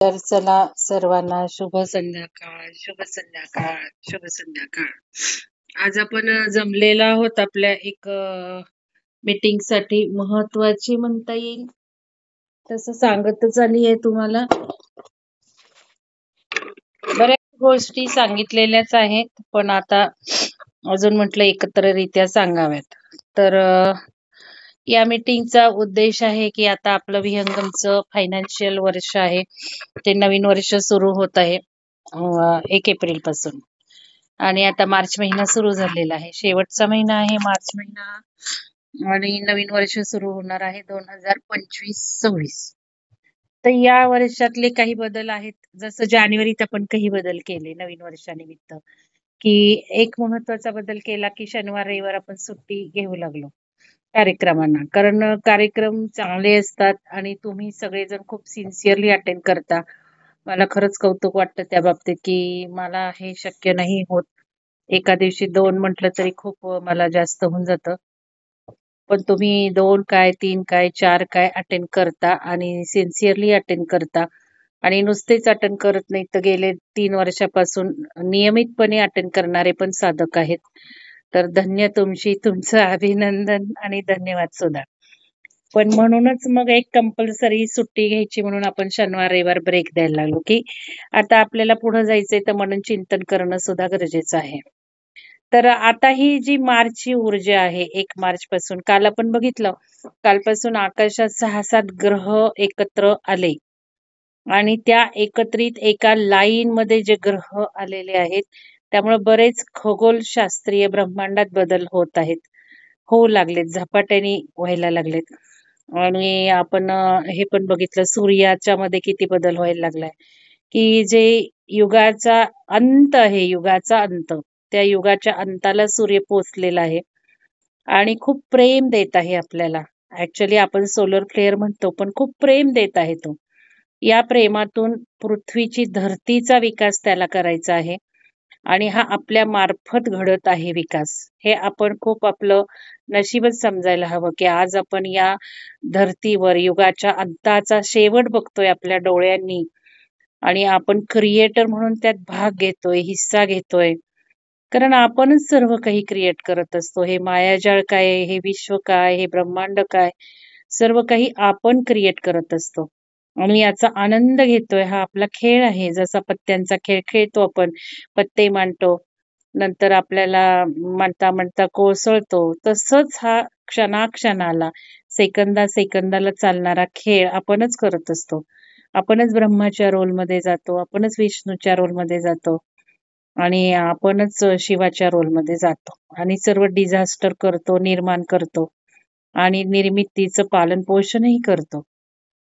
तर चला सर्वांना शुभ संध्याकाळ, शुभ संध्याकाळ, शुभ संध्याकाळ. आज आपण जमलेलो आहोत आपल्या एक मीटिंगसाठी महत्वाची म्हणता येईल. तसं सांगतच आली आहे तुम्हाला. बऱ्याच गोष्टी सांगितलेल्याच आहेत, पण आता अजून म्हटलं एकत्ररित्या सांगाव्यात. तर या मीटिंगचा उद्देश आहे की आता आपलं विहंगमचं फायनान्शियल वर्ष आहे ते नवीन वर्ष सुरू होत आहे 1 एप्रिल पासून. आणि आता मार्च महिना सुरू झालेला आहे, शेवटचा महिना आहे मार्च महिना आणि नवीन वर्ष सुरू होणार आहे 2025-26. तर या वर्षातले काही बदल आहेत, जसं जानेवारीत आपण काही बदल केले नवीन वर्षानिमित्त, की एक महत्वाचा बदल केला की शनिवार रविवार आपण सुट्टी घेऊ लागलो कार्यक्रमांना, कारण कार्यक्रम चांगले असतात आणि तुम्ही सगळेजण खूप सिन्सिअरली अटेंड करता. मला खरंच कौतुक वाटतं त्या बाबतीत, की मला हे शक्य नाही होत. एका दिवशी 2 म्हटलं तरी खूप मला जास्त होऊन जातं. पण तुम्ही 2 काय, 3 काय, 4 काय अटेंड करता आणि सिन्सिअरली अटेंड करता आणि नुसतेच अटेंड करत नाही, तर गेले 3 वर्षापासून नियमितपणे अटेंड करणारे पण साधक आहेत. तर धन्य तुमची, तुमचं अभिनंदन आणि धन्यवाद सुद्धा. पण म्हणूनच मग एक कंपल्सरी सुट्टी घ्यायची म्हणून आपण शनिवार रविवार ब्रेक द्यायला लागलो, की आता आपल्याला पुढे जायचंय तर मनन चिंतन करणं सुद्धा गरजेचं आहे. तर आता ही जी मार्चची ऊर्जा आहे 1 मार्च पासून, काल आपण बघितलं, कालपासून आकाशात 6-7 ग्रह एकत्र आले आणि त्या एकत्रित एका लाईनमध्ये जे ग्रह आलेले आहेत, त्यामुळे बरेच खगोलशास्त्रीय ब्रह्मांडात बदल होत आहेत. होऊ लागलेत, झपाट्याने व्हायला लागलेत. आणि आपण हे पण बघितलं सूर्याच्या मध्ये किती बदल व्हायला लागलाय, की जे युगाचा अंत आहे, युगाचा अंत, त्या युगाच्या अंताला सूर्य पोहोचलेला आहे आणि खूप प्रेम देत आहे आपल्याला. ऍक्च्युली आपण सोलर फ्लेअर म्हणतो, पण खूप प्रेम देत आहे तो. या प्रेमातून पृथ्वीची, धरतीचा विकास त्याला करायचा आहे आणि हा आपल्या मार्फत घडत आहे विकास. हे आपण खूप आपलं नशीबच समजायला हवं, की आज आपण या धर्तीवर युगाच्या अंताचा शेवट बघतोय आपल्या डोळ्यांनी आणि आपण क्रिएटर म्हणून त्यात भाग घेतोय, हिस्सा घेतोय. कारण आपणच सर्व काही क्रिएट करत असतो. हे मायाजाळ काय, हे विश्व काय, हे ब्रह्मांड काय, सर्व काही आपण क्रिएट करत असतो. आणि याचा आनंद घेतोय. हा आपला खेळ आहे. जसा पत्त्यांचा खेळ खेळतो आपण, पत्ते मांडतो. नंतर आपल्याला म्हणता कोसळतो. तसंच हा क्षणाक्षणाला, सेकंदाला चालणारा खेळ आपणच करत असतो. आपणच ब्रह्माच्या रोलमध्ये जातो, आपणच विष्णूच्या रोलमध्ये जातो आणि आपणच शिवाच्या रोलमध्ये जातो आणि सर्व डिझास्टर करतो, निर्माण करतो आणि निर्मितीचं पालन-पोषणही करतो.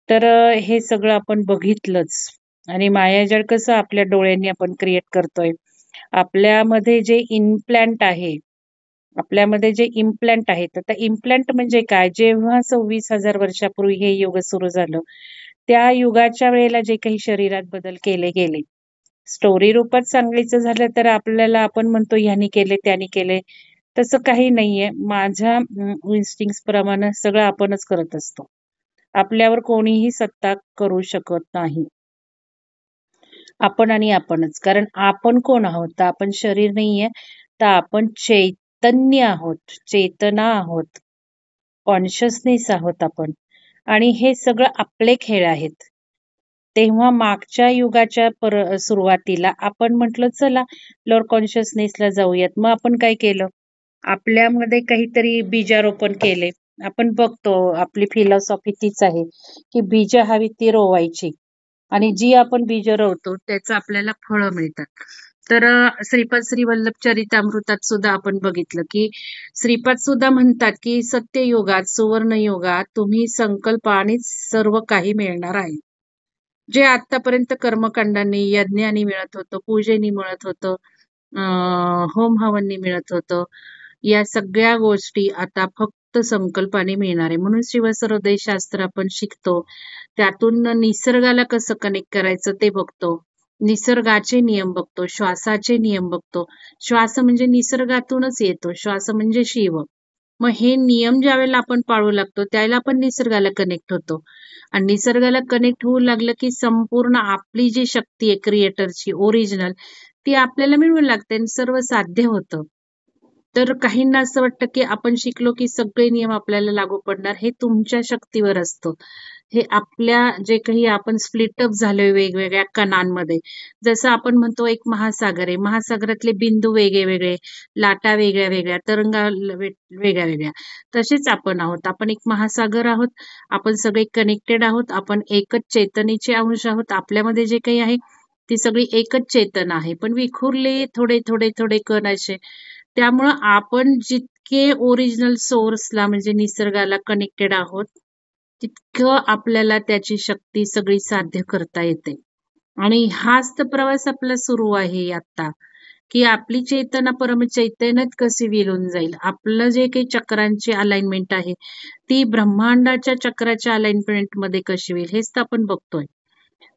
तर हे सगळं आपण बघितलंच आणि मायाजाळ कसं आपल्या डोळ्यांनी आपण क्रिएट करतोय. आपल्यामध्ये जे इम्प्लांट आहे, आपल्यामध्ये जे इम्प्लांट आहे, तर त्या इम्प्लांट म्हणजे काय? जेव्हा 26,000 वर्षापूर्वी हे युग सुरू झालं, त्या युगाच्या वेळेला जे काही शरीरात बदल केले गेले, स्टोरी रूपात सांगायचं झालं तर आपल्याला आपण म्हणतो ह्यानी केले, त्यानी केले. तसं काही नाहीये. माझ्या इन्स्टिंक्ट्स प्रमाणे सगळं आपणच करत असतो. आपल्यावर कोणीही सत्ता करू शकत नाही. आपण आणि आपणच. कारण आपण कोण आहोत? तर आपण शरीर नाहीये, तर आपण चैतन्य आहोत, चेतना आहोत, कॉन्शियसनेस आहोत आपण. आणि हे सगळं आपले खेळ आहेत. तेव्हा मागच्या युगाच्या सुरुवातीला आपण म्हटलं चला लोअर कॉन्शियसनेसला जाऊयात. मग आपण काय केलं? आपल्यामध्ये काहीतरी बीजारोपण केले. आपण बघतो आपली फिलॉसॉफी तीच आहे, की बीज हवी ती रोवायची आणि जी आपण बीज रोवतो त्याचं आपल्याला फळं मिळतात. तर श्रीपाद श्री वल्लभ चरितामृतात सुद्धा आपण बघितलं, की श्रीपाद सुद्धा म्हणतात, की सत्ययुगात, सुवर्णयुगात तुम्ही संकल्पानेच सर्व काही मिळणार आहे. जे आतापर्यंत कर्मकांडांनी, यज्ञांनी मिळत होतं, पूजेनी मिळत होतं, होम हवननी मिळत होतं, या सगळ्या गोष्टी आता फक्त संकल्पाने मिळणार आहे. म्हणून शिवसरोदय शास्त्र आपण शिकतो. त्यातून निसर्गाला कसं कनेक्ट करायचं ते बघतो. निसर्गाचे नियम बघतो, श्वासाचे नियम बघतो. श्वास म्हणजे निसर्गातूनच येतो. श्वास म्हणजे शिव. मग हे नियम ज्यावेळेला आपण पाळू लागतो त्यावेळेला आपण निसर्गाला कनेक्ट होतो आणि निसर्गाला कनेक्ट होऊ लागलं की संपूर्ण आपली जी शक्ती आहे क्रिएटरची ओरिजिनल ती आपल्याला मिळू लागते आणि सर्व साध्य होतं. तर काहींना असं वाटतं की आपण शिकलो की सगळे नियम आपल्याला लागू पडणार. हे तुमच्या शक्तीवर असतं. हे आपल्या जे काही आपण स्प्लिट अप झालोय वेगवेगळ्या कणांमध्ये. जसं आपण म्हणतो एक महासागर आहे. महासागरातले बिंदू वेगळे-वेगळे, लाटा वेगळ्या-वेगळ्या, तरंगा वेगळ्या-वेगळ्या. तसेच आपण आहोत. आपण एक महासागर आहोत. आपण सगळे कनेक्टेड आहोत. आपण एकच चेतनेचे अंश आहोत. आपल्यामध्ये जे काही आहे ती सगळी एकच चेतना आहे. पण विखुरले थोडे कण असे. त्यामुळं आपण जितके ओरिजिनल सोर्सला म्हणजे निसर्गाला कनेक्टेड आहोत, तितकं आपल्याला त्याची शक्ती सगळी साध्य करता येते. आणि हाच तर प्रवास आपला सुरू आहे आता, की आपली चेतना परमचैतन्यात कशी विरून जाईल. आपलं जे काही चक्रांची अलाइनमेंट आहे, ती ब्रह्मांडाच्या चक्राच्या अलाइनमेंटमध्ये कशी होईल हेच तर आपण बघतोय.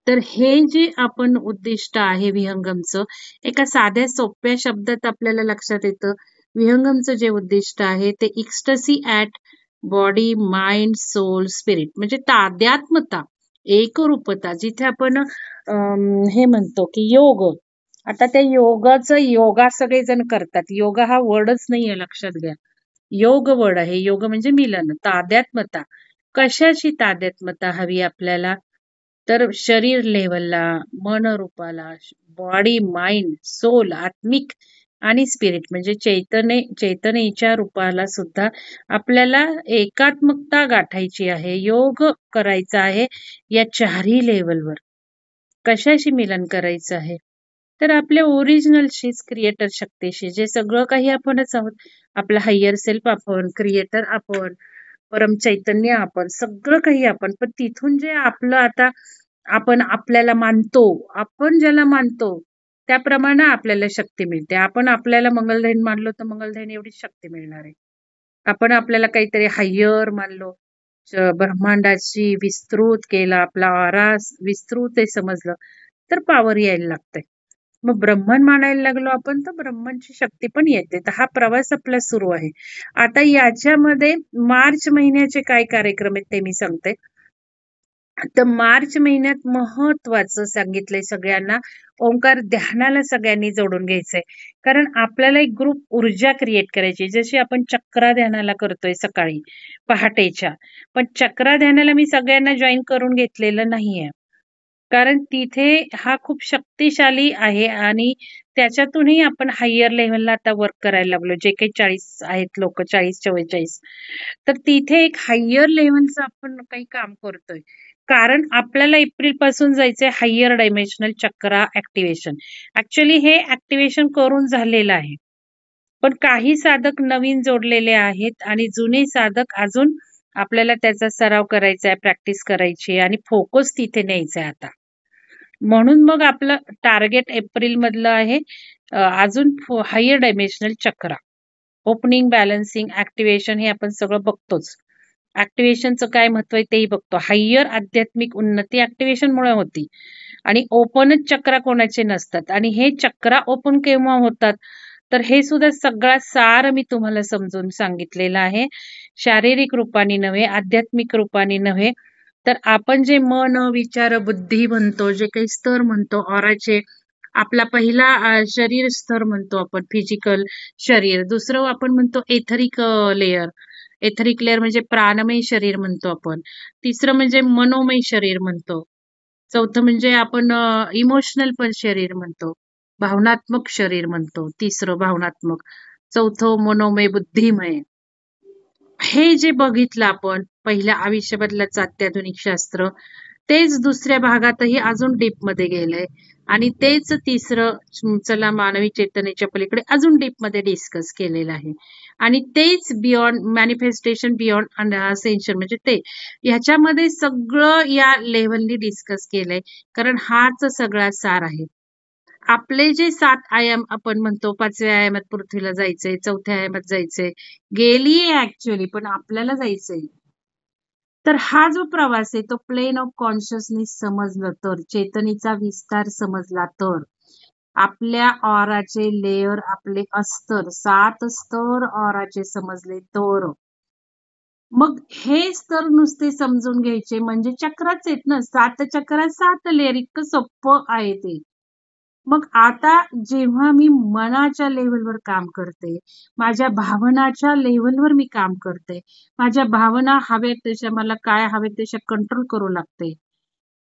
तर हे जे आपण उद्दिष्ट आहे विहंगमचं, एका साध्या सोप्या शब्दात आपल्याला लक्षात येतं. विहंगमचं जे उद्दिष्ट आहे ते ecstasy at body, mind, soul, spirit म्हणजे तादात्म्यता, एकरूपता जिथे आपण हे म्हणतो की योग. आता त्या योगाचं योगा सगळेजण करतात. योगा हा वर्डच नाहीये लक्षात घ्या. योग वर्ड आहे. योग म्हणजे मिलन, तादात्म्यता. कशाची तादात्म्यता हवी आपल्याला? तर शरीर लेव्हलला, मन रूपाला, बॉडी, माइंड, सोल, आत्मिक आणि स्पिरिट म्हणजे चैतन्याच्या रूपाला सुद्धा आपल्याला एकात्मकता गाठायची आहे. योग करायचा आहे या चारही लेव्हलवर. कशाशी मिलन करायचं आहे? तर आपल्या ओरिजिनलशीच, क्रिएटर शक्तीशी, जे सगळं काही आपणच आहोत. आपला हायर सेल्फ आपण, क्रिएटर आपण, परम चैतन्य आपण, सगळं काही आपण. पण तिथून जे आपलं आता आपण आपल्याला मानतो, आपण ज्याला मानतो, त्याप्रमाणे आपल्याला शक्ती मिळते. आपण आपल्याला मंगलदैन मानलो तर मंगलदैन एवढीच शक्ती मिळणार आहे. आपण आपल्याला काहीतरी हायर मानलो, ब्रह्मांडाची विस्तृत केला, आपला ऑरा विस्तृत आहे समजलं, तर पॉवर यायला लागते. मग ब्रह्मन मानायला लागलो आपण तर ब्रह्मनची शक्ती पण येते. तर हा प्रवास आपला सुरू आहे. आता याच्यामध्ये मार्च महिन्याचे काय कार्यक्रम आहेत ते मी सांगते. तर मार्च महिन्यात महत्वाचं सांगितलंय सगळ्यांना, ओंकार ध्यानाला सगळ्यांनी जोडून घ्यायचंय. कारण आपल्याला एक ग्रुप ऊर्जा क्रिएट करायची, जशी आपण चक्रा ध्यानाला करतोय सकाळी पहाटेच्या. पण चक्रा ध्यानाला मी सगळ्यांना जॉईन करून घेतलेलं नाहीये. कारण तिथे हा खूप शक्तिशाली आहे आणि त्याच्यातूनही आपण हायर लेव्हलला आता वर्क करायला लागलो. जे काही 40 आहेत लोक 40-44. तर तिथे एक हायर लेव्हलचं आपण काही काम करतोय. कारण आपल्याला एप्रिलपासून जायचंय हायर डायमेन्शनल चक्रा ॲक्टिव्हेशन. ॲक्चुअली हे ॲक्टिव्हेशन करून झालेलं आहे. पण काही साधक नवीन जोडलेले आहेत आणि जुने साधक अजून आपल्याला त्याचा सराव करायचा आहे, प्रॅक्टिस करायची आहे आणि फोकस तिथे न्यायचा आहे आता. म्हणून मग आपलं टार्गेट एप्रिलमधलं आहे अजून हायर डायमेन्शनल चक्रा. ओपनिंग, बॅलन्सिंग, ॲक्टिव्हेशन हे आपण सगळं बघतोच. ॲक्टिव्हेशनचं काय महत्व आहे तेही बघतो. हायर आध्यात्मिक उन्नती ॲक्टिव्हेशनमुळे होती आणि ओपनच चक्रा कोणाचे नसतात आणि हे चक्रा ओपन केव्हा होतात? तर हे सुद्धा सगळा सार मी तुम्हाला समजून सांगितलेला आहे. शारीरिक रूपाने नव्हे, आध्यात्मिक रूपाने नव्हे, तर आपण जे मन, विचार, बुद्धी म्हणतो, जे काही स्तर म्हणतो ऑराचे, आपला पहिला शरीर स्तर म्हणतो आपण फिजिकल शरीर. दुसरं आपण म्हणतो एथरिक लेयर. एथरिक लेयर म्हणजे प्राणमय शरीर म्हणतो आपण. तिसरं म्हणजे मनोमय शरीर म्हणतो. चौथं म्हणजे आपण इमोशनल पण शरीर म्हणतो. भावनात्मक शरीर म्हणतो. तिसरं भावनात्मक. चौथं मनोमय, बुद्धिमय. हे जे बघितलं आपण पहिल्या आयुष्य बदलाचं अत्याधुनिक शास्त्र, तेच दुसऱ्या भागातही अजून डीपमध्ये गेलंय आणि तेच तिसरं चला मानवी चेतनेच्या पलीकडे अजून डीपमध्ये डिस्कस केलेलं आहे. आणि तेच बियॉन्ड मॅनिफेस्टेशन बियॉन्ड असेन्शन म्हणजे ते ह्याच्यामध्ये सगळं या लेव्हलनी डिस्कस केलंय. कारण हाच सगळा सार आहे. आपले जे 7 आयाम आपण म्हणतो, 5व्या आयामात पृथ्वीला जायचंय, 4थ्या आयामात जायचंय, गेलीये ऍक्च्युअली पण आपल्याला जायचंय. तर हा जो प्रवास आहे तो प्लेन ऑफ कॉन्शियसनेस समजलं तर, चेतनेचा विस्तार समजला तर, आपल्या ऑराचे लेयर, आपले अस्तर, 7 स्तर ऑराचे समजले तर. मग हे स्तर नुसते समजून घ्यायचे म्हणजे चक्रच आहेत ना. 7 चक्र 7 लेयर, इतकं सोपं आहे ते. मग आता जेव्हा मी मनाच्या लेव्हलवर काम करते, माझ्या भावनाच्या लेव्हलवर मी काम करते. माझ्या भावना हव्यात तशा, मला काय हवे तशा कंट्रोल करू लागते.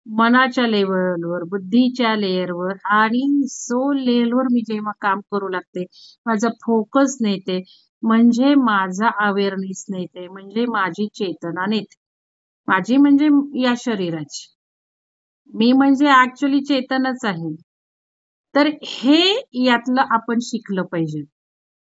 मनाच्या लेव्हलवर, बुद्धीच्या लेयरवर आणि सोल लेव्हलवर मी जेव्हा काम करू लागते, माझा फोकस नेते, म्हणजे माझा अवेअरनेस नेते, म्हणजे माझी चेतना नेते. माझी म्हणजे या शरीराची. मी म्हणजे ऍक्च्युअली चेतनच आहे. तर हे यातलं आपण शिकलं पाहिजे.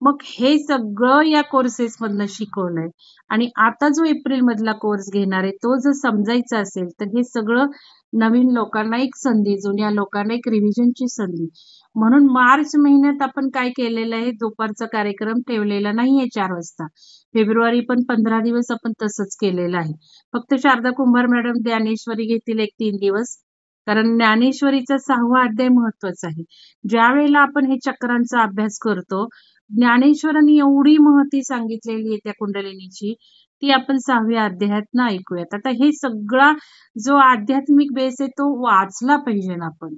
मग हे सगळं या कोर्सेसमधनं शिकवलंय आणि आता जो एप्रिल मधला कोर्स घेणार आहे तो जर समजायचा असेल तर हे सगळं नवीन लोकांना एक संधी, जुन्या लोकांना एक रिव्हिजनची संधी. म्हणून मार्च महिन्यात आपण काय केलेलं आहे, दुपारचा कार्यक्रम ठेवलेला नाहीये 4 वाजता. फेब्रुवारी पण 15 दिवस आपण तसंच केलेलं आहे. फक्त शारदा कुंभार मॅडम ज्ञानेश्वरी घेतील एक 3 दिवस. कारण ज्ञानेश्वरीचा 6वा अध्याय महत्वाचा आहे. ज्यावेळेला आपण हे चक्रांचा अभ्यास करतो, ज्ञानेश्वरांनी एवढी महती सांगितलेली आहे त्या कुंडलिनीची, ती आपण 6व्या अध्यायातनं ऐकूयात. आता हे सगळा जो आध्यात्मिक बेस आहे तो वाचला पाहिजे ना आपण.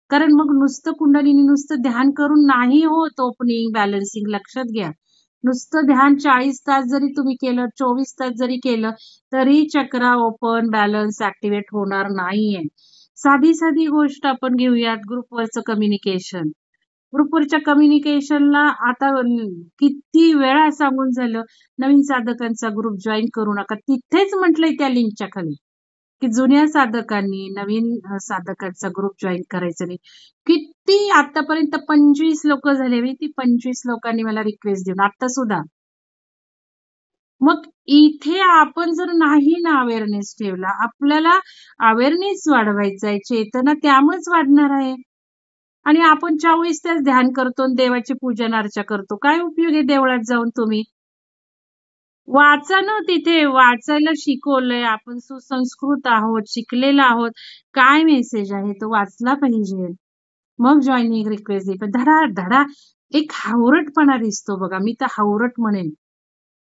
कारण मग नुसतं कुंडलिनी, नुसतं ध्यान करून नाही होत ओपनिंग, बॅलन्सिंग. लक्षात घ्या. नुसतं ध्यान 40 तास जरी तुम्ही केलं, 24 तास जरी केलं, तरी चक्रा ओपन, बॅलन्स, ऍक्टिव्हेट होणार नाहीये. साधी साधी गोष्ट आपण घेऊयात, ग्रुपवरचं कम्युनिकेशन. ग्रुपवरच्या कम्युनिकेशनला आता किती वेळा सांगून झालं, नवीन साधकांचा ग्रुप जॉईन करू नका. तिथेच म्हटलंय त्या लिंकच्या खाली की जुन्या साधकांनी नवीन साधकांचा ग्रुप जॉईन करायचा नाही. किती आतापर्यंत 25 लोक झाले, ती 25 लोकांनी मला रिक्वेस्ट देऊन आता सुद्धा. मग इथे आपण जर नाही ना अवेअरनेस ठेवला, आपल्याला अवेअरनेस वाढवायचा आहे, चेतना त्यामुळेच वाढणार आहे. आणि आपण 24 तास ध्यान करतो आणि देवाची पूजन अर्चा करतो. काय उपयोग आहे देवळात जाऊन तुम्ही? वाचा ना तिथे, वाचायला शिकवलंय. आपण सुसंस्कृत आहोत, शिकलेला आहोत. काय मेसेज आहे तो वाचला पाहिजे. मग जॉइनिंग रिक्वेस्ट दे. पण धडा एक हावरटपणा दिसतो बघा. मी तर हावरट म्हणेन.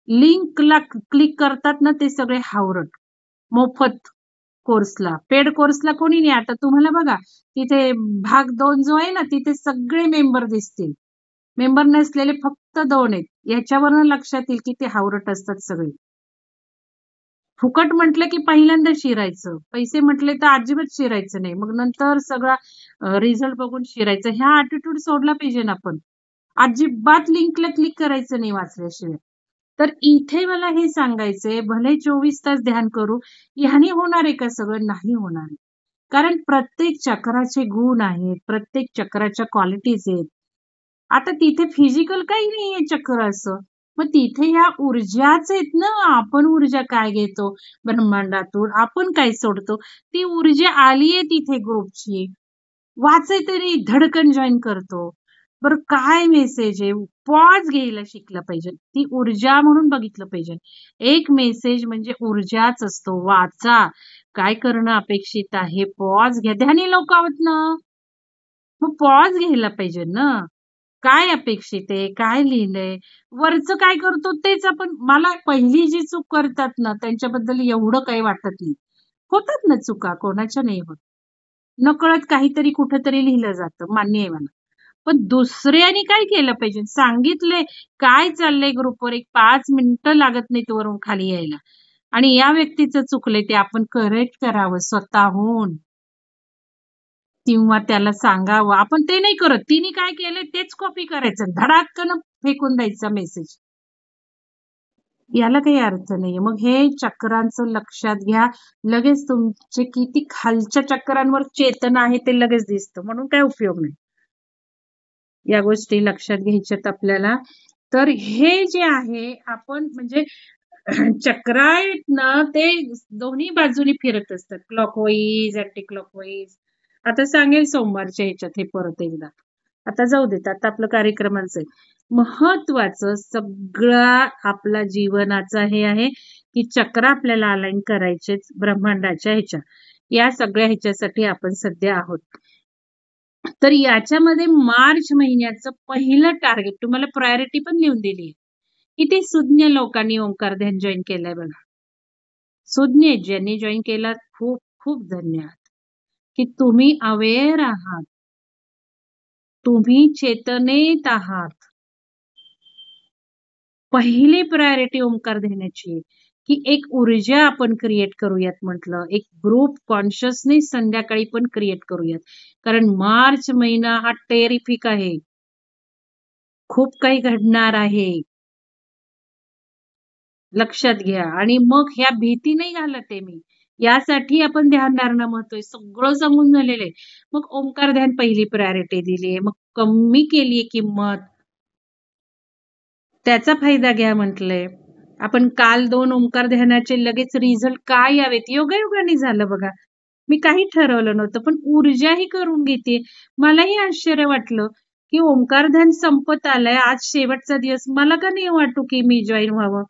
लिंकला क्लिक करतात ना ते सगळे हावरट. मोफत कोर्सला, पेड कोर्सला कोणी नाही. आता तुम्हाला बघा तिथे भाग 2 जो आहे ना, तिथे सगळे मेंबर दिसतील. मेंबर नसलेले फक्त 2 आहेत. याच्यावरनं लक्षात येईल की ते हावरट असतात सगळे. फुकट म्हटलं की पहिल्यांदा शिरायचं, पैसे म्हटले तर अजिबात शिरायचं नाही. मग नंतर सगळा रिझल्ट बघून शिरायचं. ह्या ॲटिट्यूड सोडला पाहिजे ना आपण. अजिबात लिंकला क्लिक करायचं नाही वाचल्याशिवाय. तर इथे मला हे सांगायचंय, भले 24 तास ध्यान करू, ह्याने होणार आहे का सगळं? नाही होणार आहे. कारण प्रत्येक चक्राचे गुण आहेत, प्रत्येक चक्राच्या क्वालिटीज आहेत. आता तिथे फिजिकल काही नाहीये चक्र असं. मग तिथे ह्या ऊर्जाच आहेत ना. आपण ऊर्जा काय घेतो ब्रह्मांडातून, आपण काय सोडतो, ती ऊर्जा आलीये तिथे ग्रुपची. वाचाय तरी धडकन जॉईन करतो. बरं काय मेसेज आहे? पॉज घ्यायला शिकलं पाहिजे. ती ऊर्जा म्हणून बघितलं पाहिजे. एक मेसेज म्हणजे ऊर्जाच असतो. वाचा. काय करणं अपेक्षित आहे? पॉज घ्या. ध्यानी लोक आहोत ना. मग पॉज घ्यायला पाहिजे ना. काय अपेक्षित आहे? काय लिहिलंय? वरचं काय करतो तेच आपण. मला पहिली जी चूक करतात ना त्यांच्याबद्दल एवढं काही वाटत नाही. होतात ना चुका, कोणाच्या नाही होत. नकळत काहीतरी कुठेतरी लिहिलं जातं, मान्य आहे मला. पण दुसऱ्याने काय केलं पाहिजे? सांगितलंय काय चाललंय ग्रुपवर, एक 5 मिनिटं लागत नाहीत वरून खाली यायला. आणि या व्यक्तीचं चुकलंय ते आपण करेक्ट करावं स्वतःहून. किंवा त्याला सांगावं. आपण ते नाही करत. तिने काय केलंय तेच कॉपी करायचं. धडाक्कन फेकून द्यायचा मेसेज. याला काही अर्थ नाहीये. मग हे चक्रांचं लक्षात घ्या. लगेच तुमचे किती खालच्या चक्रांवर चेतना आहे ते लगेच दिसतं. म्हणून काय उपयोग नाही. या गोष्टी लक्षात घ्यायच्यात आपल्याला. तर हे जे आहे आपण म्हणजे चक्र आहेत ना ते दोन्ही बाजूनी फिरत असतात. Clockwise, anti clockwise. आता सांगेल सोमवारच्या ह्याच्यात हे परत एकदा. आता जाऊ देत. आता आपलं कार्यक्रमांचं आहे. महत्वाचं सगळा आपला जीवनाचा हे आहे की चक्र आपल्याला अलाइन करायचेच ब्रह्मांडाच्या ह्याच्या. या सगळ्या ह्याच्यासाठी आपण सध्या आहोत. तर याच्यामध्ये मार्च महिन्याचं पहिलं टार्गेट तुम्हाला प्रायोरिटी पण लिहून दिली आहे. किती सुज्ञ लोकांनी ओंकार ध्यान जॉइन केलंय बघा. सुज्ञ ज्यांनी जॉइन केला खूप खूप धन्यवाद. की तुम्ही अवेअर आहात. तुम्ही चेतनेत आहात. पहिली प्रायोरिटी ओंकार ध्यानाची आहे, की एक ऊर्जा आपण क्रिएट करूयात म्हटलं. एक ग्रुप कॉन्शियसनेस संध्याकाळी पण क्रिएट करूयात. कारण मार्च महिना हा टेरिफिक आहे. खूप काही घडणार आहे. लक्षात घ्या आणि मग ह्या भीती नाही घालत आहे मी. यासाठी आपण ध्यानधारणा महत्व आहे. सगळं सांगून झालेलं आहे. मग ओंकार ध्यान पहिली प्रायोरिटी दिली आहे. मग कमी केली आहे किंमत. त्याचा फायदा घ्या म्हटलंय. आपण काल 2 ओंकार ध्यानाचे लगेच रिझल्ट काय यावेत? योगायोगाने झालं बघा. मी काही ठरवलं नव्हतं, पण ऊर्जाही करून घेते. मलाही आश्चर्य वाटलं, की ओंकार ध्यान संपत आलंय. आज शेवटचा दिवस. मला का नाही वाटू, की मी जॉइन व्हावं?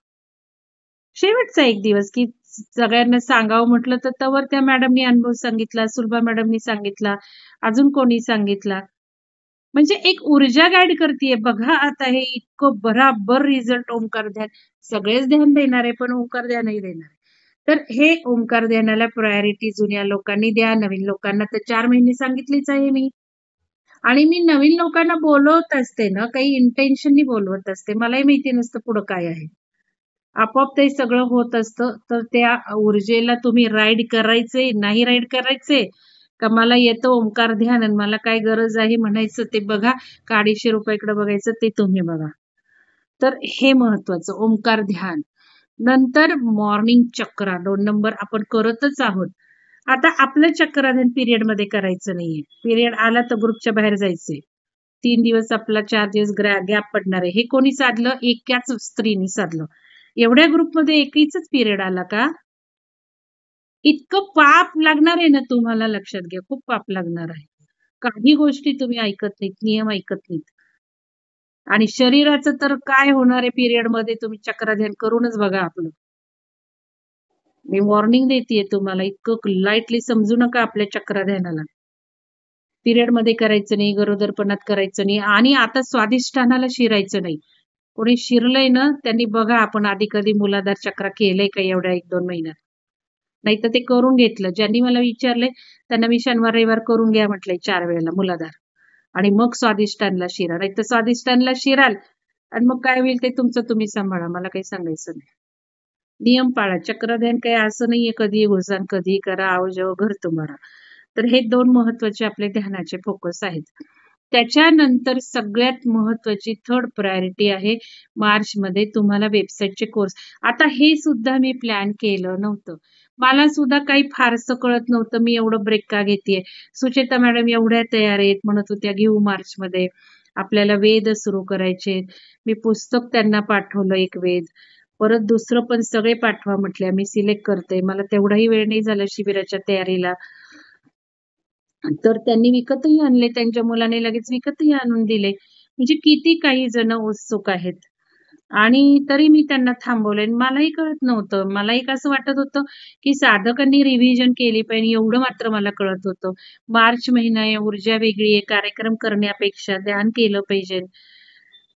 शेवटचा एक दिवस, की सगळ्यांना सांगावं म्हटलं, तर तोवर त्या मॅडमनी अनुभव सांगितला, सुलभा मॅडमनी सांगितला, अजून कोणी सांगितला. म्हणजे एक ऊर्जा गाईड करतीये. बघा आता हे इतकं बराबर रिझल्ट ओंकार ध्यान. सगळेच ध्यान देणार आहे, पण ओंकार ध्यानही देणार आहे. तर हे ओंकार ध्यानाला प्रायोरिटी जुन्या लोकांनी द्या. नवीन लोकांना तर 4 महिने सांगितलीच आहे मी. आणि मी नवीन लोकांना बोलवत असते ना, काही इंटेन्शननी बोलवत असते. मलाही माहिती नसतं पुढं काय आहे. आपोआप ते सगळं होत असतं. तर त्या ऊर्जेला तुम्ही राईड करायचंय, नाही राईड करायचंय, का मला येतं ओंकार ध्यान आणि मला काय गरज आहे म्हणायचं ते बघा, का ₹250 बघायचं ते तुम्ही बघा. तर हे महत्वाचं ओंकार ध्यान. नंतर मॉर्निंग चक्रा 2 नंबर आपण करतच आहोत. आता आपलं चक्राध्यान पिरियडमध्ये करायचं नाहीये. पिरियड आला तर ग्रुपच्या बाहेर जायचंय. 3 दिवस आपला 4 दिवस गॅप पडणार आहे. हे कोणी साधलं? एकाच स्त्रीनी साधलं. एवढ्या ग्रुपमध्ये एकीचाच पिरियड आला का? इतकं पाप लागणार आहे ना तुम्हाला लक्षात घ्या. खूप पाप लागणार आहे. काही गोष्टी तुम्ही ऐकत नाहीत, नियम ऐकत नाहीत. आणि शरीराचं तर काय होणार आहे पिरियडमध्ये तुम्ही चक्राध्यान करूनच बघा आपलं. मी वॉर्निंग देतीये तुम्हाला इतकं लाईटली समजू नका आपल्या चक्राध्यानाला. पिरियडमध्ये करायचं नाही, गरोदरपणात करायचं नाही आणि आता स्वादिष्टानाला शिरायचं नाही. कोणी शिरलंय ना, त्यांनी बघा आपण आधी कधी मूलाधार चक्र केलंय का एवढ्या 1-2 महिन्यात. नाहीतर ते करून घेतलं. ज्यांनी मला विचारलंय त्यांना मी शनिवार, रविवार करून घ्या म्हटलंय 4 वेळेला मूलाधार आणि मग स्वादिष्टानला शिरा. नाहीतर स्वादिष्टानला शिराल आणि मग काय होईल ते तुमचं तुम्ही सांभाळा. मला काही सांगायचं नाही. नियम पाळा. चक्रध्यान काही असं नाहीये कधीही घुसा कधीही करा, आवो घर तुम्हारा. तर हे 2 महत्त्वाचे आपले ध्यानाचे फोकस आहेत. त्याच्यानंतर सगळ्यात महत्त्वाची थर्ड प्रायोरिटी आहे मार्चमध्ये तुम्हाला वेबसाईटचे कोर्स. आता हे सुद्धा मी प्लॅन केलं नव्हतं. मला सुद्धा काही फारसं कळत नव्हतं. मी एवढं ब्रेक का घेतेय. सुचेता मॅडम एवढ्या तयार आहेत, म्हणत होत्या घेऊ मार्चमध्ये. आपल्याला वेद सुरू करायचे. मी पुस्तक त्यांना पाठवलं एक वेद. परत दुसरं पण सगळे पाठवा म्हटले. मी सिलेक्ट करते. मला तेवढाही वेळ नाही झाला शिबिराच्या तयारीला. तर त्यांनी विकतही आणले. त्यांच्या मुलाने लगेच विकतही आणून दिले. म्हणजे किती काही जण उत्सुक आहेत. आणि तरी मी त्यांना थांबवलंय आणि मलाही कळत नव्हतं. मला एक असं वाटत होतं, की साधकांनी रिव्हिजन केली पाहिजे एवढं मात्र मला कळत होतं. मार्च महिना आहे, ऊर्जा वेगळी आहे, कार्यक्रम करण्यापेक्षा ध्यान केलं पाहिजे.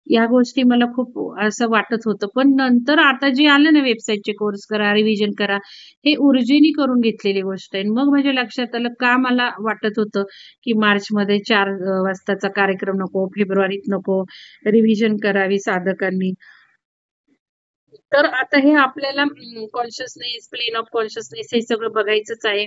या गोष्टी मला खूप असं वाटत होतं. पण नंतर आता जे आलं ना वेबसाईटचे कोर्स करा, रिव्हिजन करा, हे ऊर्जेने करून घेतलेली गोष्ट आहे. मग माझ्या लक्षात आलं का मला वाटत होतं, की मार्चमध्ये 4 वाजताचा कार्यक्रम नको, फेब्रुवारीत नको, रिव्हिजन करावी साधकांनी. तर आता हे आपल्याला कॉन्शियसनेस, प्लेन ऑफ कॉन्शियसनेस हे सगळं बघायचंच आहे.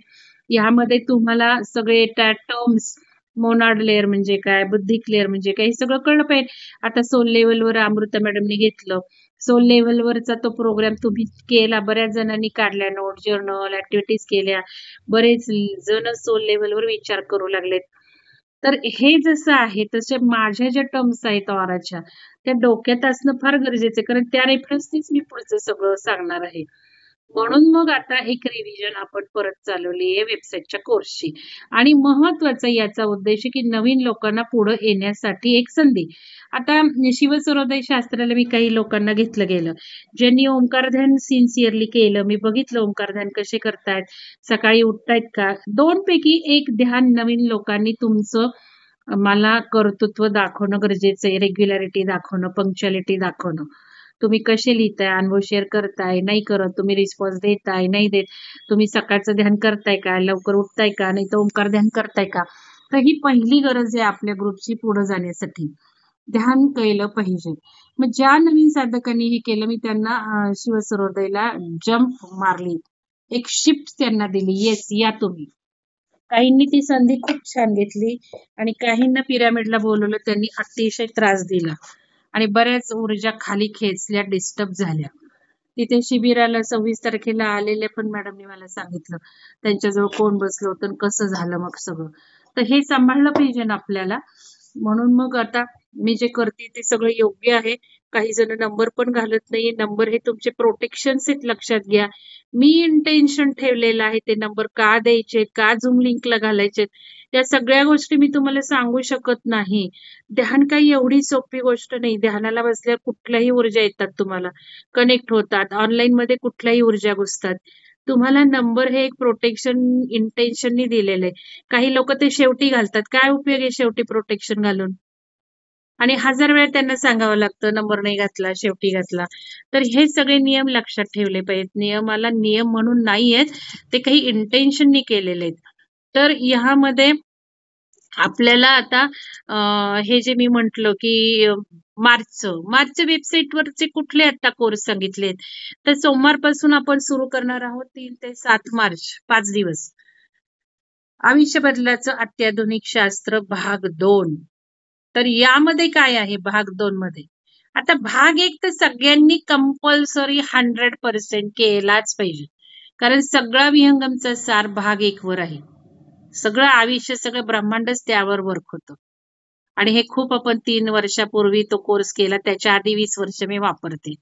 यामध्ये तुम्हाला सगळे त्या टर्म्स, मोनाड लेयर म्हणजे काय, बुद्धिक लेयर म्हणजे काय, हे सगळं कळलं पाहिजे. आता सोल लेव्हलवर अमृता मॅडमनी घेतलं. सोल लेव्हलवरचा तो प्रोग्राम तुम्ही केला. बऱ्याच जणांनी काढल्या नोट, जर्नल, ॲक्टिव्हिटीज केल्या. बरेच जण सोल लेव्हलवर विचार करू लागलेत. तर हे जसं आहे, तसे माझ्या ज्या टर्म्स आहेत ऑराच्या, त्या डोक्यात असणं फार गरजेचं आहे. कारण त्या रेफरन्सनीच मी पुढचं सगळं सांगणार आहे. म्हणून मग आता एक रिव्हिजन आपण परत चालवली आहे वेबसाईटच्या कोर्सची. आणि महत्वाचा याचा उद्देश आहे, की नवीन लोकांना पुढे येण्यासाठी एक संधी. आता शिवसुरोदय शास्त्राला मी काही लोकांना घेतलं गेलं. ज्यांनी ओंकार ध्यान सिन्सिअरली केलं. मी बघितलं ओंकार ध्यान कसे करतायत, सकाळी उठतायत का? 2 पैकी 1 ध्यान नवीन लोकांनी तुमचं मला कर्तृत्व दाखवणं गरजेचं आहे, रेग्युलॅरिटी दाखवणं, पंक्च्युअलिटी दाखवणं. तुम्ही कसे लिहिताय, अनुभव शेअर करताय, नाही करत, तुम्ही रिस्पॉन्स देताय, नाही देत, तुम्ही सकाळचं ध्यान करताय का, लवकर उठताय का, नाही तर ओंकार ध्यान करताय का. तर ही पहिली गरज आहे आपल्या ग्रुपची पुढे जाण्यासाठी. ध्यान केलं पाहिजे. मग ज्या नवीन साधकांनी हे केलं, मी त्यांना शिवसरोदयला जंप मारली. एक शिफ्ट त्यांना दिली, येस या तुम्ही. काहींनी ती संधी खूप छान घेतली आणि काहींना पिरामिडला बोलवलं, त्यांनी अतिशय त्रास दिला आणि बऱ्याच ऊर्जा खाली खेचल्या, डिस्टर्ब झाल्या. तिथे शिबिराला 26 तारखेला आलेले पण मॅडमनी मला सांगितलं त्यांच्याजवळ कोण बसलं होतं आणि कसं झालं मग सगळं. तर हे सांभाळलं पाहिजे ना आपल्याला. म्हणून मग आता मी जे करते ते सगळं योग्य आहे. काही जण नंबर पण घालत नाही. नंबर हे तुमचे प्रोटेक्शन्स आहेत, लक्षात घ्या. मी इंटेन्शन ठेवलेलं आहे ते नंबर का द्यायचे, का झूम लिंकला घालायचे, या सगळ्या गोष्टी मी तुम्हाला सांगू शकत नाही. ध्यान काही एवढी सोपी गोष्ट नाही. ध्यानाला बसल्यावर कुठल्याही ऊर्जा येतात, तुम्हाला कनेक्ट होतात, ऑनलाईन मध्ये कुठल्याही ऊर्जा घुसतात. तुम्हाला नंबर हे एक प्रोटेक्शन इंटेन्शननी दिलेलं आहे. काही लोक ते शेवटी घालतात. काय उपयोग आहे शेवटी प्रोटेक्शन घालून? आणि 1000 वेळा त्यांना सांगावं लागतं नंबर नाही घातला, शेवटी घातला. तर हे सगळे नियम लक्षात ठेवले पाहिजेत. नियमाला नियम म्हणून नाहीयेत, ते काही इंटेन्शननी केलेले आहेत. तर ह्यामध्ये आपल्याला आता हे जे मी म्हटलं की मार्चच्या वेबसाईटवरचे कुठले आता कोर्स सांगितलेत, तर सोमवारपासून आपण सुरू करणार आहोत 3 ते 7 मार्च 5 दिवस. आयुष्य बदलाचं अत्याधुनिक शास्त्र भाग 2. तर यामध्ये काय आहे भाग 2 मध्ये? आता भाग 1 तर सगळ्यांनी कंपल्सरी 100% केलाच पाहिजे. कारण सगळा विहंगमचा सार भाग 1 वर आहे. सगळं आयुष्य, सगळं ब्रह्मांडच त्यावर वर्क होतं. आणि हे खूप आपण 3 वर्षापूर्वी तो कोर्स केला. त्याच्या आधी 20 वर्ष मी वापरते.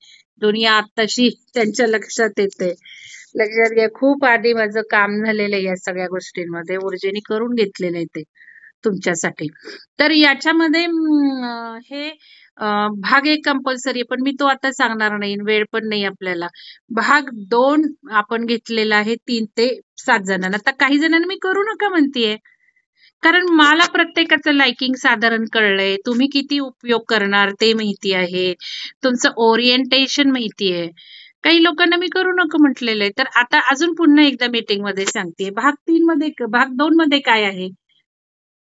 दुनिया आत्ताशी त्यांच्या लक्षात येते. लक्षात घ्या, खूप आधी माझं काम झालेलं आहे या सगळ्या गोष्टींमध्ये. ऊर्जेने करून घेतलेलं आहे ते तुमच्यासाठी. तर याच्यामध्ये हे भाग 1 कंपल्सरी, पण मी तो आता सांगणार नाही, वेळ पण नाही आपल्याला. भाग 2 आपण घेतलेला आहे 3 ते 7 जणांना. आता काही जणांना मी करू नका म्हणतेय, कारण मला प्रत्येकाचं लाइकिंग साधारण कळलंय. तुम्ही किती उपयोग करणार ते माहिती आहे. तुमचं ओरिएंटेशन माहिती आहे. काही लोकांना मी करू नको म्हटलेलं आहे. तर आता अजून पुन्हा एकदा मीटिंग मध्ये सांगते. भाग 2 मध्ये काय आहे?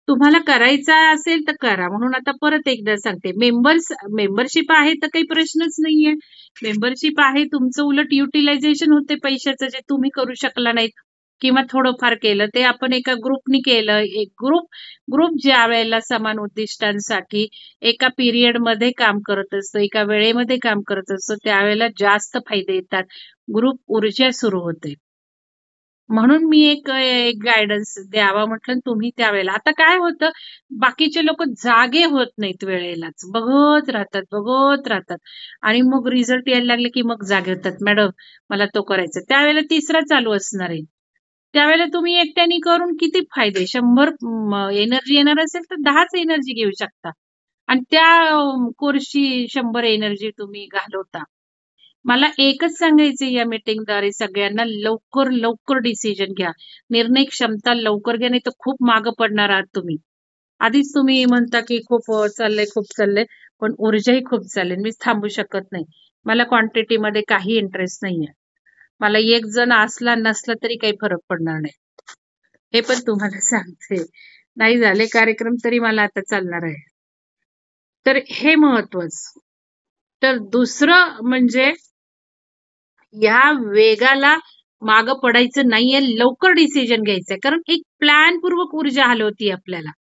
तुम्हाला करायचा असेल तर करा. म्हणून आता परत एकदा सांगते. मेंबरशिप आहे तर काही प्रश्नच नाहीये. मेंबरशिप आहे, तुमचं उलट युटिलायझेशन होते पैशाचं, जे तुम्ही करू शकला नाहीत किंवा थोडंफार केलं ते आपण एका ग्रुपनी केलं. एक ग्रुप ज्या वेळेला समान उद्दिष्टांसाठी एका पिरियड मध्ये काम करत असतो, एका वेळेमध्ये काम करत असतो, त्यावेळेला जास्त फायदे येतात. ग्रुप ऊर्जा सुरू होते. म्हणून मी एक गायडन्स द्यावा म्हटलं तुम्ही त्यावेळेला. आता काय होतं, बाकीचे लोक जागे होत नाहीत, वेळेलाच बघत राहतात आणि मग रिझल्ट यायला लागले की मग जागे होतात. मॅडम मला तो करायचा, त्यावेळेला तिसरा चालू असणार आहे. त्यावेळेला तुम्ही एकट्याने करून किती फायदे, 100 एनर्जी येणार असेल तर 10च एनर्जी घेऊ शकता आणि त्या कोर्सची 100 एनर्जी तुम्ही घालवता. मला एकच सांगायचं या मीटिंगद्वारे सगळ्यांना, लवकर डिसिजन घ्या. निर्णय क्षमता लवकर घ्या, नाही तर खूप मागं पडणार आहात तुम्ही. आधीच तुम्ही म्हणता की खूप चाललंय, पण ऊर्जाही खूप चालेल. मी थांबू शकत नाही. मला क्वांटिटीमध्ये काही इंटरेस्ट नाहीये. मला एक जण असला नसला तरी काही फरक पडणार नाही. हे पण तुम्हाला सांगते. नाही झाले कार्यक्रम तरी मला आता चालणार आहे. तर हे महत्वाचं. तर दुसरं म्हणजे या वेगाला मागं पडायचं नाहीये, लवकर डिसिजन घ्यायचंय. कारण एक प्लॅन पूर्वक ऊर्जा हलवती आपल्याला.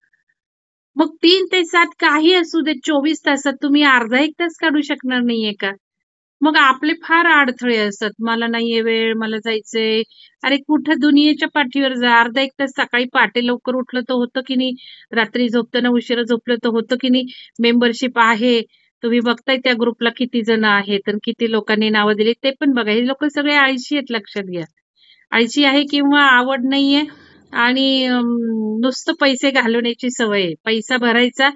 मग 3 ते 7 काही असू दे, 24 तासात तुम्ही अर्धा 1 तास काढू शकणार नाहीये का? मग आपले फार अडथळे असतात. मला नाहीये वेळ, मला जायचंय. अरे कुठं दुनियेच्या पाठीवर जा. अर्धा 1 तास सकाळी पहाटे लवकर उठलं तर होतं की नाही? रात्री झोपताना उशिरा झोपलं तर होतं की नाही? मेंबरशिप आहे. तुम्ही बघताय त्या ग्रुपला किती जण आहेत आणि किती लोकांनी नावं दिली ते पण बघा. हे लोक सगळे आळशी आहेत, लक्षात घ्या. आळशी आहे किंवा आवड नाहीये आणि नुसतं पैसे घालवण्याची सवय आहे. पैसा भरायचा,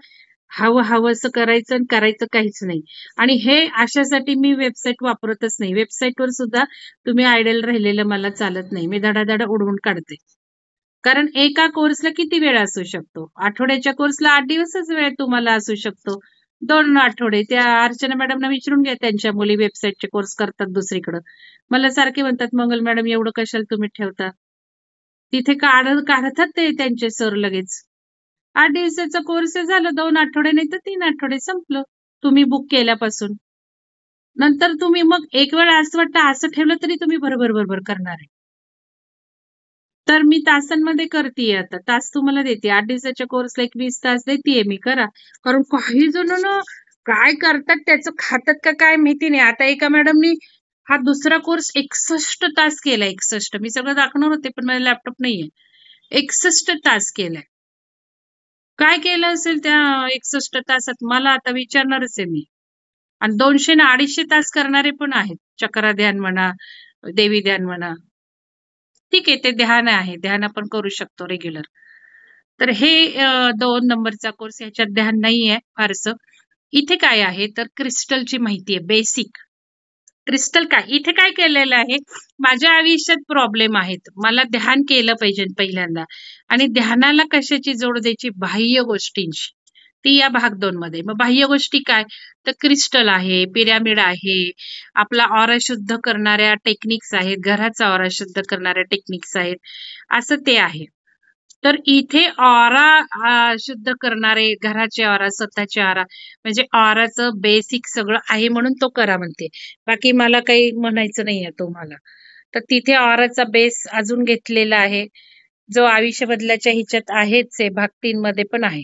हवंसं करायचं आणि करायचं काहीच नाही. आणि हे अशासाठी मी वेबसाईट वापरतच नाही. वेबसाईटवर सुद्धा तुम्ही आयडल राहिलेलं मला चालत नाही. मी धडाधड उडवून काढते. कारण एका कोर्सला किती वेळ असू शकतो? आठवड्याच्या कोर्सला 8 दिवसच वेळ तुम्हाला असू शकतो. 2 आठवडे. त्या अर्चना मॅडमना विचारून घ्या, त्यांच्या मुली वेबसाईटचे कोर्स करतात दुसरीकडं. मला सारखे म्हणतात, "मंगल मॅडम एवढं कशाला तुम्ही ठेवता?" तिथे काढतात ते त्यांचे सर लगेच. 8 दिवसाचा कोर्स आहे, झालं 2 आठवडे नाही तर 3 आठवडे संपलं. तुम्ही बुक केल्यापासून. नंतर तुम्ही मग एक वेळ असं वाटतं असं ठेवलं तरी तुम्ही बरोबर करणार आहे. तर मी तासांमध्ये करतीये आता. तास तुम्हाला देते. 8 दिवसाच्या कोर्सला एक 20 तास देतीये मी, करा. कारण काही जण ना काय करतात त्याचं खातात का काय माहिती नाही. आता एका मॅडमनी हा दुसरा कोर्स 61 तास केलाय. 61. मी सगळं दाखवणार होते पण माझा लॅपटॉप नाहीये. 61 तास केलाय. काय केलं असेल त्या 61 तासात मला आता विचारणारच आहे मी. आणि 200 आणि 250 तास करणारे पण आहेत. चक्र ध्यान म्हणा, देवी ध्यान म्हणा. ठीक आहे, ते ध्यान आहे. ध्यान आपण करू शकतो रेग्युलर. तर हे 2 नंबरचा कोर्स, ह्याच्यात ध्यान नाहीये फारसं. इथे काय आहे तर क्रिस्टलची माहिती आहे, बेसिक. क्रिस्टल काय? इथे काय केलेलं आहे, माझ्या आयुष्यात प्रॉब्लेम आहेत. मला ध्यान केलं पाहिजे पहिल्यांदा आणि ध्यानाला कशाची जोड द्यायची? बाह्य गोष्टींची. ती या भाग 2 मध्ये. मग बाह्य गोष्टी काय? तर क्रिस्टल आहे, पिरॅमिड आहे, आपला ऑरा शुद्ध करणाऱ्या टेक्निक्स आहेत, घराचा ऑरा शुद्ध करणाऱ्या टेक्निक्स आहेत, असं ते आहे. तर इथे ऑरा शुद्ध करणारे, घराचे ऑरा, स्वतःचे ऑरा, म्हणजे ऑराचं बेसिक सगळं आहे म्हणून तो करा म्हणते. बाकी मला काही म्हणायचं नाहीये तुम्हाला. तर तिथे ऑराचा बेस अजून घेतलेला आहे, जो आयुष्य बदलाच्या ह्याच्यात आहेच आहे, भाग 3 मध्ये पण आहे.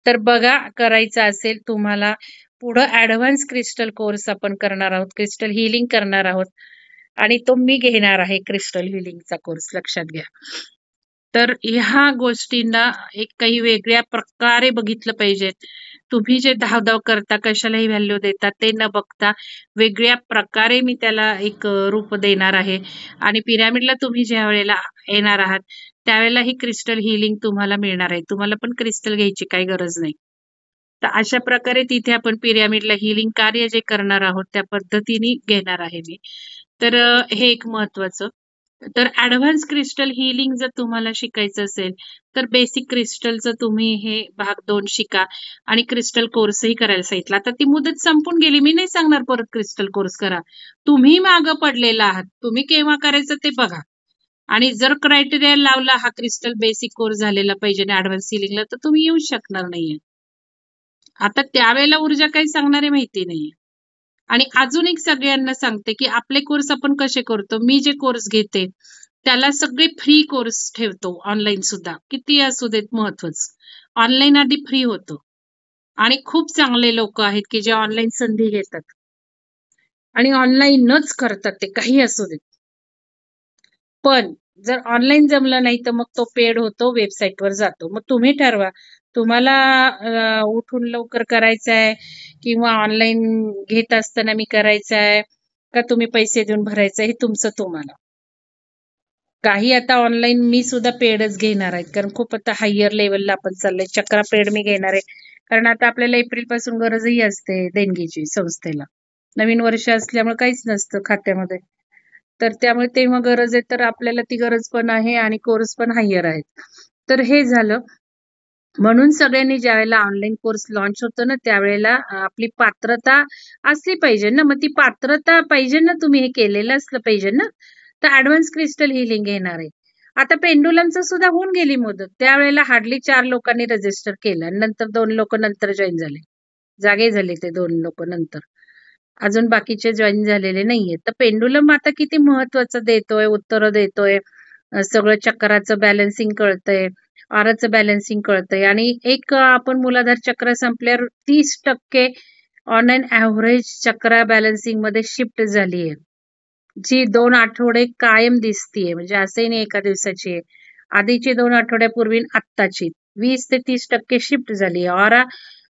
तर बघा, करायचं असेल तुम्हाला. पुढं ऍडव्हान्स क्रिस्टल कोर्स आपण करणार आहोत, क्रिस्टल हिलिंग करणार आहोत आणि तो मी घेणार आहे क्रिस्टल हिलिंगचा कोर्स, लक्षात घ्या. तर ह्या गोष्टींना एक काही वेगळ्या प्रकारे बघितलं पाहिजे. तुम्ही जे धावधाव करता, कशालाही व्हॅल्यू देता, ते न बघता वेगळ्या प्रकारे मी त्याला एक रूप देणार आहे. आणि पिरॅमिडला तुम्ही ज्या वेळेला येणार आहात त्यावेळेला ही क्रिस्टल हिलिंग तुम्हाला मिळणार आहे. तुम्हाला पण क्रिस्टल घ्यायची काही गरज नाही. तर अशा प्रकारे तिथे आपण पिरॅमिडला हिलिंग कार्य जे करणार आहोत त्या पद्धतीने घेणार आहे मी. तर हे एक महत्वाचं. तर ऍडव्हान्स क्रिस्टल हिलिंग जर तुम्हाला शिकायचं असेल तर बेसिक क्रिस्टलचं तुम्ही हे भाग 2 शिका आणि क्रिस्टल कोर्सही करायला सांगितलं. आता ती मुदत संपून गेली. मी नाही सांगणार परत क्रिस्टल कोर्स करा. तुम्ही मागं पडलेला आहात. तुम्ही केव्हा करायचं ते बघा. आणि जर क्रायटेरिया लावला हा क्रिस्टल बेसिक कोर्स झालेला पाहिजे आणि ऍडव्हान्स हिलिंगला, तर तुम्ही येऊ शकणार नाहीये. आता त्यावेळेला ऊर्जा काही सांगणारे माहिती नाहीये. आणि अजून एक सगळ्यांना सांगते की आपले कोर्स आपण कसे करतो. मी जे कोर्स घेते त्याला सगळे फ्री कोर्स ठेवतो, ऑनलाईन सुद्धा. किती असू देत महत्वाचं. ऑनलाईन आधी फ्री होतो आणि खूप चांगले लोक आहेत की जे ऑनलाईन संधी घेतात आणि ऑनलाईनच करतात, ते काही असू देत. पण जर ऑनलाईन जमलं नाही तर मग तो पेड होतो, वेबसाईटवर जातो. मग तुम्ही ठरवा तुम्हाला उठून लवकर करायचं आहे किंवा ऑनलाईन घेत असताना मी करायचं आहे का तुम्ही पैसे देऊन भरायचं, हे तुमचं तुम्हाला. काही आता ऑनलाईन मी सुद्धा पेडच घेणार आहे, कारण खूप आता हायर लेवलला आपण चाललंय. चक्रा पेड मी घेणार आहे, कारण आता आपल्याला एप्रिल पासून गरजही असते देणगीची संस्थेला. नवीन वर्ष असल्यामुळे काहीच नसतं खात्यामध्ये, तर त्यामुळे तेव्हा गरज आहे. तर आपल्याला ती गरज पण आहे आणि कोर्स पण हायर आहेत. तर हे झालं. म्हणून सगळ्यांनी ज्यावेळेला ऑनलाईन कोर्स लॉन्च होतो ना त्यावेळेला आपली पात्रता असली पाहिजे ना. मग ती पात्रता पाहिजे ना, तुम्ही हे केलेलं असलं पाहिजे ना. तर ऍडव्हान्स क्रिस्टल हिलिंग घेणार आहे. आता पेंडुलमचं सुद्धा होऊन गेली मुदत. त्यावेळेला हार्डली 4 लोकांनी रजिस्टर केलं आणि नंतर 2 लोक नंतर जॉईन झाले. जागे झाले ते 2 लोक नंतर. अजून बाकीचे जॉईन झालेले नाहीये. तर पेंडुलम आता किती महत्वाचं देतोय, उत्तरं देतोय. सगळं चक्राचं बॅलन्सिंग कळतंय, ऑराचं बॅलन्सिंग कळतंय आणि एक आपण मूलाधार चक्र संपल्यावर 30% on an average chakra balancing मध्ये शिफ्ट झाली आहे, जी 2 आठवडे कायम दिसतीये. म्हणजे असंही नाही एका दिवसाची आहे. आधीची 2 आठवड्यापूर्वी आत्ताची 20 ते 30% शिफ्ट झाली आहे. ऑरा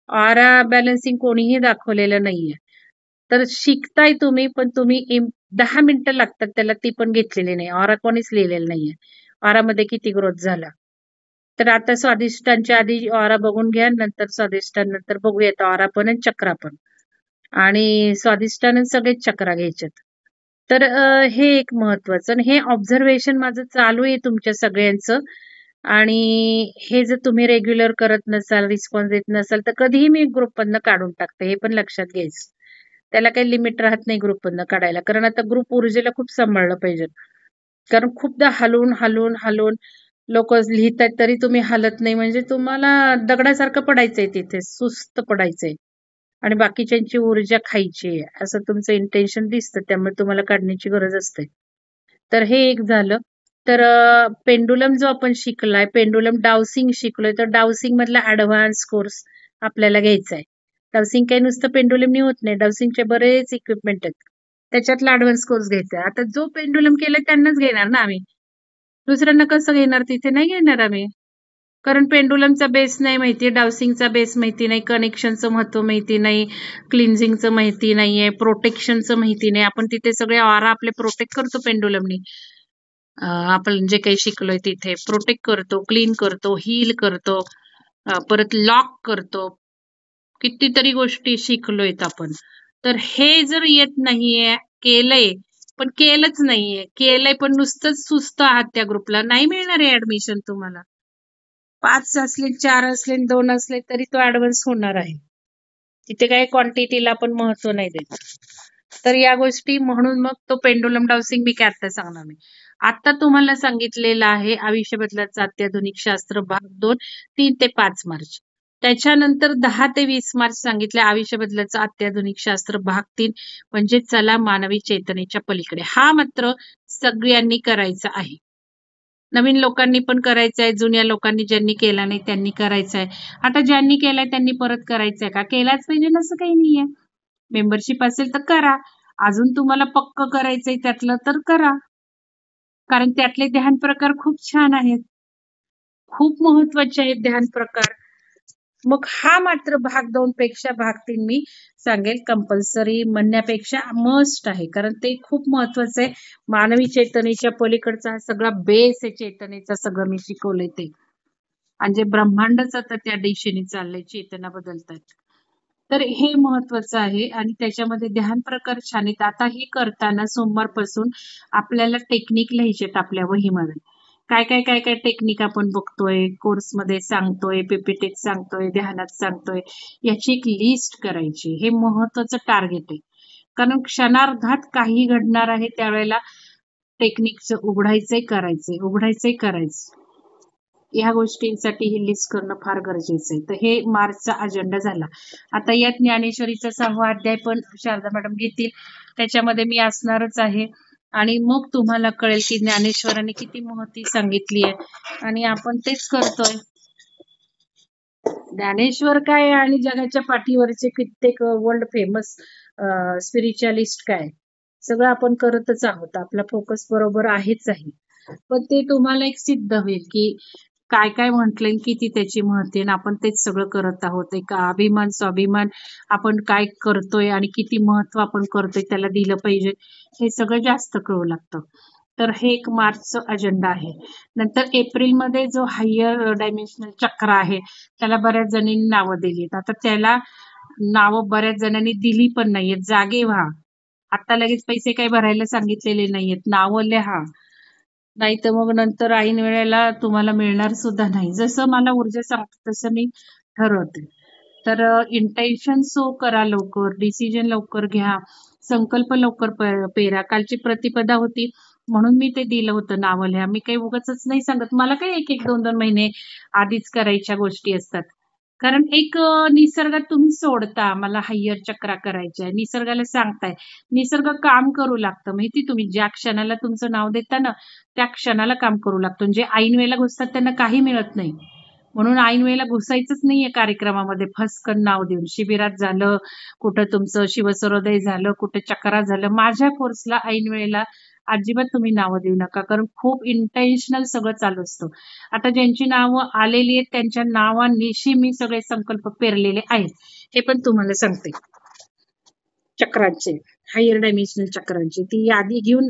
ऑरा बॅलन्सिंग कोणीही दाखवलेलं नाहीये. तर शिकताय तुम्ही, पण तुम्ही 10 मिनिटं लागतात त्याला, ती पण घेतलेली नाही. ऑरा कोणीच लिहिलेलं नाहीये. ऑरामध्ये किती ग्रोथ झाला. तर आता स्वादिष्टांच्या आधी ऑरा बघून घ्या, नंतर स्वादिष्टांनंतर बघूयात ऑरा पण आणि चक्रा पण. आणि स्वादिष्टानं सगळेच चक्रा घ्यायच्यात. तर हे एक महत्वाचं आणि हे ऑब्झर्वेशन माझं चालू आहे तुमच्या सगळ्यांचं. आणि हे जर तुम्ही रेग्युलर करत नसाल, रिस्पॉन्स देत नसाल, तर कधीही मी ग्रुपमधनं काढून टाकते. हे पण लक्षात घ्यायचं. त्याला काही लिमिट राहत नाही ग्रुपमधनं काढायला. कारण आता ग्रुप ऊर्जेला खूप सांभाळलं पाहिजे. कारण खूपदा हलवून लोकं लिहितायत तरी तुम्ही हलत नाही म्हणजे तुम्हाला दगडासारखं पडायचंय तिथे, सुस्त पडायचंय आणि बाकीच्यांची ऊर्जा खायची आहे, असं तुमचं इंटेन्शन दिसतं. त्यामुळे तुम्हाला काढण्याची गरज असते. तर हे एक झालं. तर पेंडुलम जो आपण शिकलाय, पेंडुलम डावसिंग शिकलोय, तर डावसिंग मधला ॲडव्हान्स कोर्स आपल्याला घ्यायचा आहे. डावसिंग काही नुसतं पेंडुलमनी होत नाही. डावसिंगचे बरेच इक्विपमेंट आहेत. त्याच्यातला ॲडव्हान्स कोर्स घ्यायचा आहे. आता जो पेंडुलम केलाय त्यांनाच घेणार ना आम्ही. दुसऱ्यांना कसं घेणार? तिथे नाही घेणार आम्ही. कारण पेंडुलमचा बेस नाही माहिती, डावसिंगचा बेस माहिती नाही, कनेक्शनचं महत्व माहिती नाही, क्लिन्झिंगचं माहिती नाहीये, प्रोटेक्शनचं माहिती नाही. आपण तिथे सगळे ऑरा आपले प्रोटेक्ट करतो पेंडुलमनी. आपण जे काही शिकलोय तिथे प्रोटेक्ट करतो, क्लीन करतो, हील करतो, परत लॉक करतो. कितीतरी गोष्टी शिकलोयत आपण. तर हे जर येत नाहीये, केलंय, पण केलंच नाहीये, केलंय पण नुसतंच सुस्त आहात त्या ग्रुपला, नाही मिळणार आहे ऍडमिशन तुम्हाला. 5 असले, 4 असले, 2 असले तरी तो ऍडव्हान्स होणार आहे. तिथे काही क्वांटिटीला पण महत्व नाही देत. तर या गोष्टी म्हणून मग तो पेंडुलम डाउसिंग मी काय आता सांगणार नाही. आता तुम्हाला सांगितलेलं आहे आयुष्य बदलाचं अत्याधुनिक शास्त्र भाग 2 3 ते 5 मार्च. त्याच्यानंतर 10 ते 20 मार्च सांगितलं आयुष्य बदलाचं अत्याधुनिक शास्त्र भाग 3 म्हणजे चला मानवी चेतनेच्या पलीकडे. हा मात्र सगळ्यांनी करायचा आहे. नवीन लोकांनी पण करायचं आहे, जुन्या लोकांनी ज्यांनी केला नाही त्यांनी करायचं आहे. आता ज्यांनी केलाय त्यांनी परत करायचंय का? केलाच पाहिजे असं काही नाहीये. मेंबरशिप असेल तर करा. अजून तुम्हाला पक्क करायचंय त्यातलं तर करा. कारण त्यातले ध्यान प्रकार खूप छान आहेत. खूप महत्वाचे आहेत ध्यान प्रकार. मग हा मात्र भाग 2 पेक्षा भाग 3 मी सांगेल कंपल्सरी म्हणण्यापेक्षा मस्ट आहे. कारण ते खूप महत्वाचं आहे. मानवी चेतनेच्या पलीकडचा हा सगळा बेस आहे चेतनेचा सगळं मी शिकवलंय ते. आणि जे ब्रह्मांडच आता त्या दिशेने चाललंय, चेतना बदलतात. तर हे महत्वाचं आहे आणि त्याच्यामध्ये ध्यान प्रकार छान आहेत. आता हे करताना सोमवारपासून आपल्याला टेक्निक लिहायचे आपल्या वहीमध्ये. काय टेक्निक आपण बघतोय, कोर्समध्ये सांगतोय, पीपीटीत सांगतोय, ध्यानात सांगतोय, याची एक लिस्ट करायची. हे महत्वाचं टार्गेट आहे. कारण क्षणार्धात काही घडणार आहे त्यावेळेला टेक्निकचं उघडायचंय करायचंय, उघडायचंय करायचं. ह्या गोष्टींसाठी ही लिस्ट करणं फार गरजेचं आहे. तर हे मार्चचा अजेंडा झाला. आता यात ज्ञानेश्वरीचा 6वा अध्याय पण शारदा मॅडम घेतील. त्याच्यामध्ये मी असणारच आहे आणि मग तुम्हाला कळेल की ज्ञानेश्वरांनी किती महती सांगितली आहे आणि आपण तेच करतोय. ज्ञानेश्वर काय आणि जगाच्या पाठीवरचे कित्येक वर्ल्ड फेमस स्पिरिच्युअलिस्ट काय सगळं आपण करतच आहोत. आपला फोकस बरोबर आहेच आहे. पण ते तुम्हाला एक सिद्ध होईल की काय म्हटलंय किती त्याची महती आणि आपण तेच सगळं करत आहोत. एक अभिमान स्वाभिमान आपण काय करतोय आणि किती महत्व आपण करतोय त्याला दिलं पाहिजे हे सगळं जास्त कळू लागतं. तर हे एक मार्चचं अजेंडा आहे. नंतर एप्रिलमध्ये जो हायर डायमेन्शनल चक्र आहे त्याला बऱ्याच जणींनी नावं दिली. आता त्याला नावं बऱ्याच जणांनी दिली पण नाहीयेत. जागे व्हा. आता लगेच पैसे काही भरायला सांगितलेले नाहीयेत. नावं लिहा. नाही तर मग नंतर ऐन वेळेला तुम्हाला मिळणार सुद्धा नाही. जसं मला ऊर्जा सांगते तसं मी ठरवते. तर इंटेन्शन सो करा लवकर, डिसिजन लवकर घ्या, संकल्प लवकर पेरा. कालची प्रतिपदा होती म्हणून मी ते दिलं होतं नावं लिहा. मी काही उगाचच नाही सांगत. मला काही 1-1, 2-2 महिने आधीच करायच्या गोष्टी असतात. कारण एक निसर्गात तुम्ही सोडता मला हायर चक्रा करायच्या आहे. निसर्गाला सांगताय. निसर्ग काम करू लागतं माहिती तुम्ही ज्या क्षणाला तुमचं नाव देता ना त्या क्षणाला काम करू लागतो. म्हणजे ऐन वेळेला घुसतात त्यांना काही मिळत नाही. म्हणून ऐन वेळेला घुसायचंच नाहीये कार्यक्रमामध्ये फसकन नाव देऊन. शिबिरात झालं, कुठं तुमचं शिवसरोदय झालं, कुठं चक्रा झालं. माझ्या कोर्सला ऐन वेळेला अजिबात तुम्ही नावं देऊ नका. कारण खूप इंटेन्शनल सगळं चालू असतं. आता ज्यांची नावं आलेली आहेत त्यांच्या नावानिशी मी सगळे संकल्प पेरलेले आहेत. हे पण तुम्हाला सांगते. चक्रांचे हायर डायमेन्शनल चक्रांची ती यादी घेऊन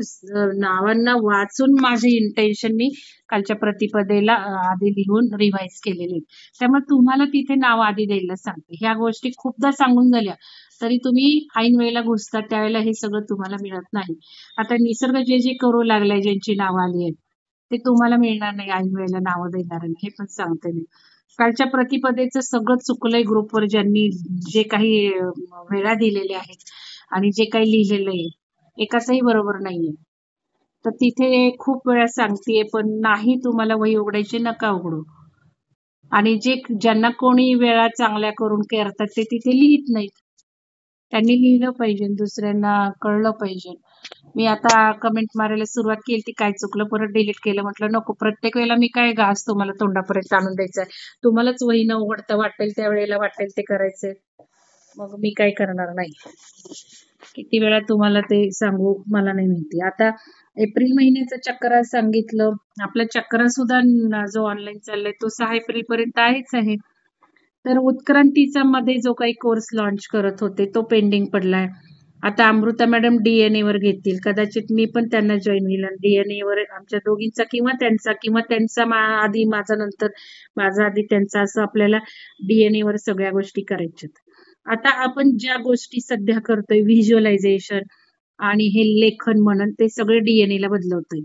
नावांना वाचून माझे इंटेन्शन मी कालच्या प्रतिपदेला आधी लिहून रिवाइज केलेले. त्यामुळे तुम्हाला तिथे नाव आधी द्यायला सांगते. ह्या गोष्टी खूपदा सांगून झाल्या तरी तुम्ही ऐन वेळेला घुसतात त्यावेळेला हे सगळं तुम्हाला मिळत नाही. आता निसर्ग जे करू लागलाय ज्यांची नावं आली आहेत ते तुम्हाला मिळणार नाही ऐन वेळेला नावं देणाऱ्यांना, हे पण सांगते मी. कालच्या प्रतिपदेचं सगळं चुकलंय ग्रुपवर, ज्यांनी जे काही वेळा दिलेल्या आहेत आणि जे काही लिहिलेलं आहे एकाचही बरोबर नाहीये. तर तिथे खूप वेळा सांगतेय, पण नाही तुम्हाला वही उघडायची, नका उघडू. आणि ज्यांना कोणी वेळा चांगल्या करून करतात ते तिथे लिहित नाहीत. त्यांनी लिहिलं पाहिजे, दुसऱ्यांना कळलं पाहिजे. मी आता कमेंट मारायला सुरुवात केली, ती काय चुकलं परत डिलीट केलं. म्हटलं नको, प्रत्येक वेळेला मी काय घास तुम्हाला तोंडापर्यंत आणून द्यायचा. तुम्हालाच वही न उघडता वाटेल त्या वेळेला वाटेल ते करायचंय, मग मी काय करणार नाही. किती वेळा तुम्हाला ते सांगू मला नाही माहिती. आता एप्रिल महिन्याचं चक्र सांगितलं. आपला चक्र सुद्धा जो ऑनलाईन चाललाय तो 6 एप्रिल पर्यंत आहेच आहे. तर उत्क्रांतीचा मध्ये जो काही कोर्स लॉन्च करत होते तो पेंडिंग पडलाय. आता अमृता मॅडम डीएनए वर घेतील, कदाचित मी पण त्यांना जॉईन होईल. डीएनए वर आमच्या दोघींचा किंवा त्यांचा आधी माझा नंतर माझा आधी त्यांचा, असं आपल्याला डीएनए वर सगळ्या गोष्टी करायच्यात. आता आपण ज्या गोष्टी सध्या करतोय व्हिज्युअलायझेशन आणि हे लेखन म्हणून ते सगळे डीएनए ला बदलवतोय.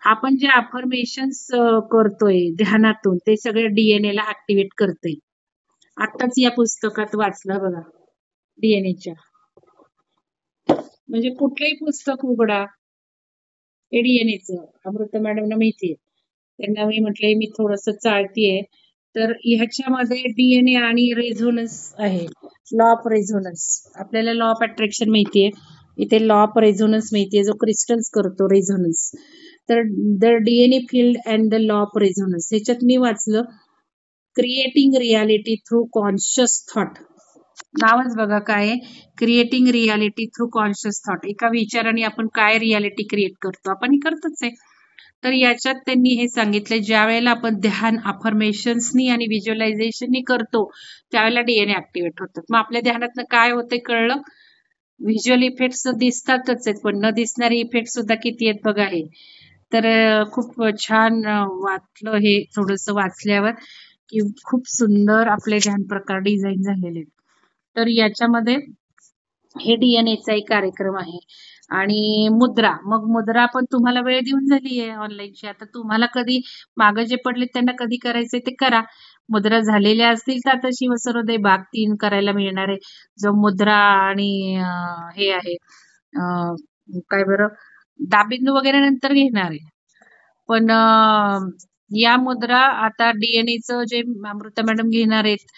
आपण जे अफर्मेशन्स करतोय ध्यानातून ते सगळे डीएनए ला ऍक्टिव्हेट करतोय. आताच या पुस्तकात वाचलं बघा डीएनएच्या, म्हणजे कुठलंही पुस्तक उघडा डीएनएचं. अमृता मॅडमना माहितीये, त्यांना मी म्हटलंय मी थोडस चाळतीये, तर ह्याच्यामध्ये डीएनए आणि रेझोनन्स आहे, लॉ ऑफ रेझोनन्स. आपल्याला लॉ ऑफ अट्रॅक्शन माहितीये, इथे लॉ ऑफ रेझोनन्स माहितीये, जो क्रिस्टल्स करतो रेझोनन्स. तर the DNA field and the law of resonance, ह्याच्यात मी वाचलं creating reality through conscious thought. नावच बघा काय, creating reality through conscious thought. एका विचाराने आपण काय रियालिटी क्रिएट करतो, आपण करतोच आहे. तर याच्यात त्यांनी हे सांगितले, ज्या वेळेला आपण ध्यान अफर्मेशन्सनी आणि व्हिज्युअलायझेशननी करतो त्यावेळेला डीएनए ऍक्टिव्हेट होतात. मग आपल्या ध्यानातनं काय होते कळलं, व्हिज्युअल इफेक्ट्स दिसतातच आहेत, पण न दिसणारे इफेक्ट सुद्धा किती आहेत बघा हे. तर खूप छान वाटलं हे थोडस वाचल्यावर, की खूप सुंदर आपले ध्यान प्रकार डिझाईन झालेले. तर याच्यामध्ये हे डीएनएचा एक कार्यक्रम आहे. आणि मुद्रा, मग मुद्रा पण तुम्हाला वेळ देऊन झाली आहे ऑनलाईनची. आता तुम्हाला कधी मागे जे पडले त्यांना कधी करायचंय ते करा. मुद्रा झालेल्या असतील तर आता शिवसर्वोदय भाग 3 करायला मिळणार आहे, जो मुद्रा आणि हे आहे काय बरं, दाबिंदू वगैरे नंतर घेणार आहे. पण या मुद्रा आता डीएनएचं जे अमृता मॅडम घेणार आहेत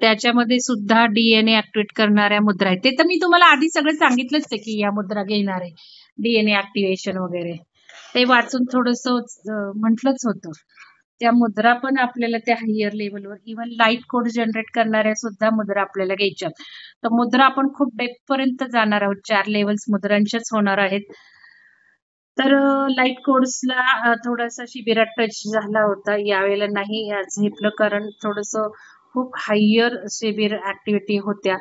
त्याच्यामध्ये सुद्धा डीएनए ऍक्टिव्हेट करणाऱ्या मुद्रा आहेत. ते तर मी तुम्हाला आधी सगळं सांगितलंच आहे की या मुद्रा घेणार आहे, डीएनए ऍक्टिव्हेशन वगैरे ते वाचून थोडस म्हटलंच होतं. त्या मुद्रा पण आपल्याला त्या हायर लेवलवर, इव्हन लाईट कोड जनरेट करणाऱ्या सुद्धा मुद्रा आपल्याला घ्यायच्यात. तर मुद्रा आपण खूप डेप्थ पर्यंत जाणार आहोत, 4 लेवल्स मुद्रांच्याच होणार आहेत. तर लाईट कोर्सला थोडासा शिबिरात टच झाला होता, यावेळेला नाही झेपलं, कारण थोडस खूप हायर शिबिर ऍक्टिव्हिटी होत्या,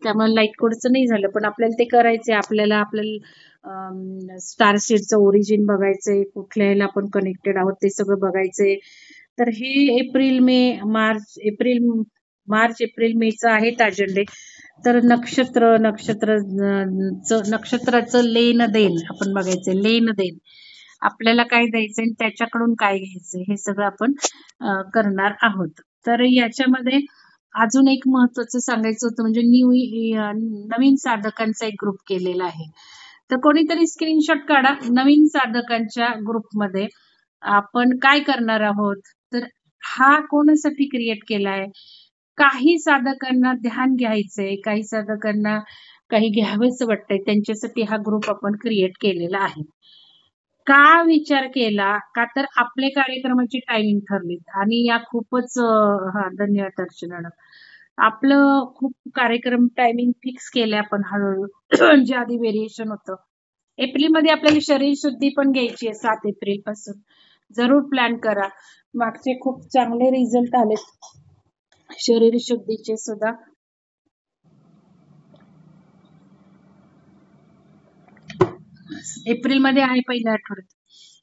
त्यामुळे लाईट कोडचं नाही झालं. पण आपल्याला ते करायचंय, आपल्याला स्टार सीडचं ओरिजिन बघायचंय, कुठल्या ह्याला आपण कनेक्टेड आहोत ते सगळं बघायचंय. तर हे मार्च एप्रिल मेचं आहेत अजेंडे. तर नक्षत्राचं लेन देन आपण बघायचंय, लेन देन आपल्याला काय द्यायचंय त्याच्याकडून काय घ्यायचंय हे सगळं आपण करणार आहोत. तर याच्यामध्ये अजून एक महत्वाचं सांगायचं होतं, म्हणजे नवीन साधकांचा एक ग्रुप केलेला आहे. तर कोणीतरी स्क्रीनशॉट काढा, नवीन साधकांच्या ग्रुपमध्ये आपण काय करणार आहोत. तर हा कोणासाठी क्रिएट केलाय, काही साधकांना ध्यान घ्यायचंय, काही साधकांना काही घ्यावंच वाटतंय, त्यांच्यासाठी हा ग्रुप आपण क्रिएट केलेला आहे. का विचार केला का, तर आपले कार्यक्रमाची टायमिंग ठरली आणि या खूपच धन्यवाद अर्चना मॅडम. आपलं खूप कार्यक्रम टायमिंग फिक्स केले आपण हळूहळू, जे आधी व्हेरिएशन होतं. एप्रिलमध्ये आपल्याला शरीर शुद्धी पण घ्यायची आहे 7 एप्रिल पासून, जरूर प्लॅन करा. मागचे खूप चांगले रिझल्ट आले शरीर शुद्धीचे सुद्धा. एप्रिलमध्ये आहे पहिल्या आठवड्यात,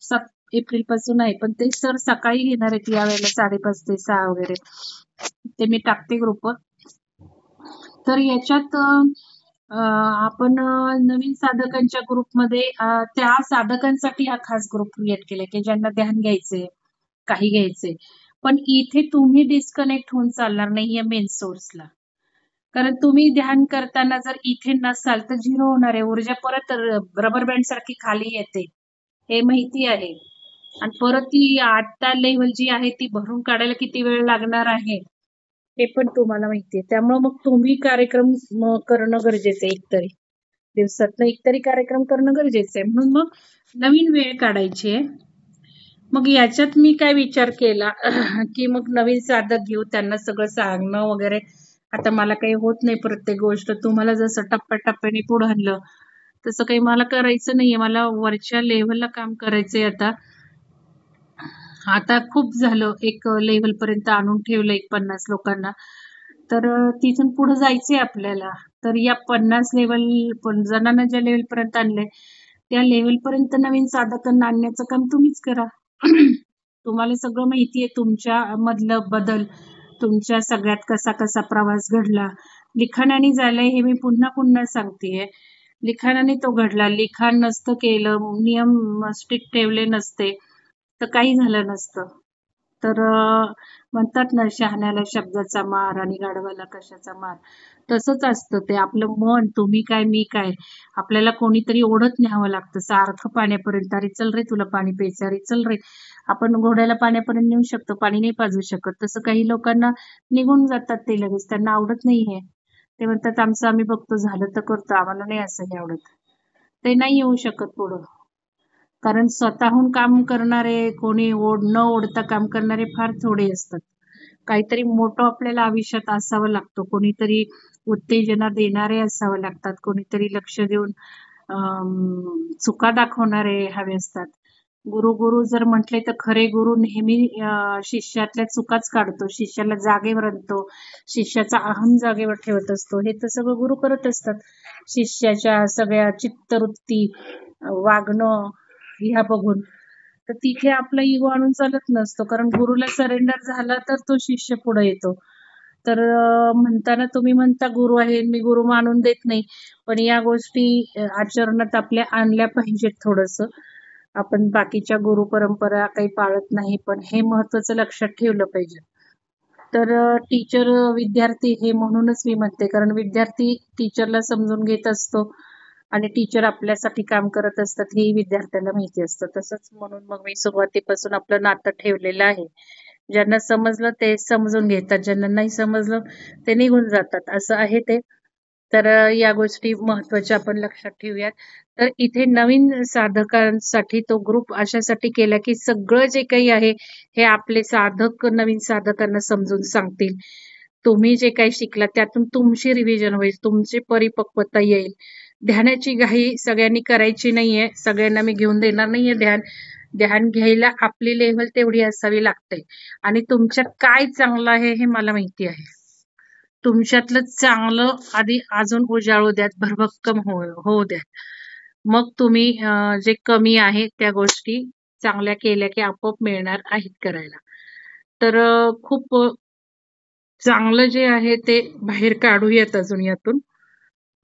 7 एप्रिल पासून आहे, पण ते सर सकाळी घेणार आहेत या वेळेला 5:30 ते 6 वगैरे, ते मी टाकते ग्रुपवर. तर याच्यात आपण नवीन साधकांच्या ग्रुपमध्ये त्या साधकांसाठी हा खास ग्रुप क्रिएट केलाय की ज्यांना ध्यान घ्यायचंय, काही घ्यायचंय. पण इथे तुम्ही डिस्कनेक्ट होऊन चालणार नाहीये मेन सोर्सला. कारण तुम्ही ध्यान करताना जर इथे नसाल तर झिरो होणार आहे. ऊर्जा परत रबर बँड सारखी खाली येते. हे माहिती आहे. आणि परत ती आता लेव्हल जी आहे ती भरून काढायला किती वेळ लागणार आहे, हे पण तुम्हाला माहिती आहे. त्यामुळे मग तुम्ही कार्यक्रम करणं गरजेचं आहे एकतरी. दिवसातनं एकतरी कार्यक्रम करणं गरजेचं आहे. म्हणून मग नवीन वेळ काढायची आहे. मग याच्यात मी काय विचार केला की मग नवीन साधक घेऊ, त्यांना सगळं सांगणं वगैरे. आता मला काही होत नाही प्रत्येक गोष्ट. तुम्हाला जसं टप्प्याटप्प्याने पुढे आणलं तसं काही मला करायचं नाहीये. मला वरच्या लेव्हलला काम करायचंय आता. आता खूप झालं. एक लेव्हल पर्यंत आणून ठेवलं एक 50 लोकांना. तर तिथून पुढे जायचंय आपल्याला. तर या 50 लेव्हल पण जणांना ज्या लेव्हल पर्यंत आणलंय त्या लेव्हल पर्यंत नवीन साधकांना आणण्याचं काम तुम्हीच करा. तुम्हाला सगळं माहितीये तुमच्या मधलं बदल, तुमच्या सगळ्यात कसा कसा प्रवास घडला. लिखाणाने झालंय हे मी पुन्हा पुन्हा सांगतेय. लिखाणाने तो घडला. लिखाण नसतं केलं, नियम स्ट्रिक्ट ठेवले नसते तर काही झालं नसतं. तर म्हणतात ना शहाण्याला शब्दाचा मार आणि गाढवाला कशाचा मार. तसंच असतं ते. आपलं मन, तुम्ही काय मी काय, आपल्याला कोणीतरी ओढत न्यावं लागतं सारखं पाण्यापर्यंत. अरे चल रे तुला पाणी प्यायचं, अरे चल रे. आपण घोड्याला पाण्यापर्यंत नेऊ शकतो, पाणी नाही पाजू शकत. तसं काही लोकांना निघून जातात ते लगेच, त्यांना आवडत नाही हे. ते म्हणतात आमचं आम्ही बघतो, झालं तर करतो, आम्हाला नाही असं हे आवडत. ते नाही येऊ शकत पुढं. कारण स्वतःहून काम करणारे, कोणी न ओढता काम करणारे फार थोडे असतात. काहीतरी मोठं आपल्याला आयुष्यात असावं लागतं. कोणीतरी उत्तेजना देणारे असावं लागतात. कोणीतरी लक्ष देऊन चुका दाखवणारे हवे असतात. गुरु जर म्हटले तर खरे गुरु नेहमी शिष्यातल्या चुकाच काढतो. शिष्याला जागेवर आणतो. शिष्याचा अहम जागेवर ठेवत असतो. हे तर सगळं गुरु करत असतात. शिष्याच्या सगळ्या चित्तवृत्ती, वागणं ह्या बघून. तर तिथे आपला इगो आणून चालत नसतो. कारण गुरुला सरेंडर झाला तर तो शिष्य पुढे येतो. तर म्हणताना तुम्ही म्हणता गुरु आहे, मी गुरु मानून देत नाही. पण या गोष्टी आचरणात आपल्या आणल्या पाहिजेत थोडंसं. आपण बाकीच्या गुरु परंपरा काही पाळत नाही, पण हे महत्वाचं लक्षात ठेवलं पाहिजे. तर टीचर विद्यार्थी हे म्हणूनच मी म्हणते, कारण विद्यार्थी टीचरला समजून घेत असतो आणि टीचर आपल्यासाठी काम करत असतात हे विद्यार्थ्याला माहिती असतं. तसंच म्हणून मग मी सुरुवातीपासून आपलं नातं ठेवलेलं आहे. ज्यांना समजलं ते समजून घेतात, ज्यांना नाही समजलं ते निघून जातात, असं आहे ते. तर या गोष्टी महत्वाच्या आपण लक्षात ठेवूयात. तर इथे नवीन साधकांसाठी तो ग्रुप अशासाठी केला की सगळं जे काही आहे हे आपले साधक नवीन साधकांना समजून सांगतील. तुम्ही जे काही शिकलात त्यातून तुमची रिव्हिजन होईल, तुमची परिपक्वता येईल. ध्यानाची घाई सगळ्यांनी करायची नाहीये. सगळ्यांना मी घेऊन देणार नाहीये ध्यान. ध्यान घ्यायला आपली लेव्हल तेवढी असावी लागते. आणि तुमच्यात काय चांगलं आहे हे मला माहिती आहे. तुमच्यातलं चांगलं आधी अजून उजाळू द्यात, भरभक्कम होऊ द्यात. मग तुम्ही जे कमी आहे त्या गोष्टी चांगल्या केल्या की आपोआप मिळणार आहेत करायला. तर खूप चांगलं जे आहे ते बाहेर काढूयात अजून यातून.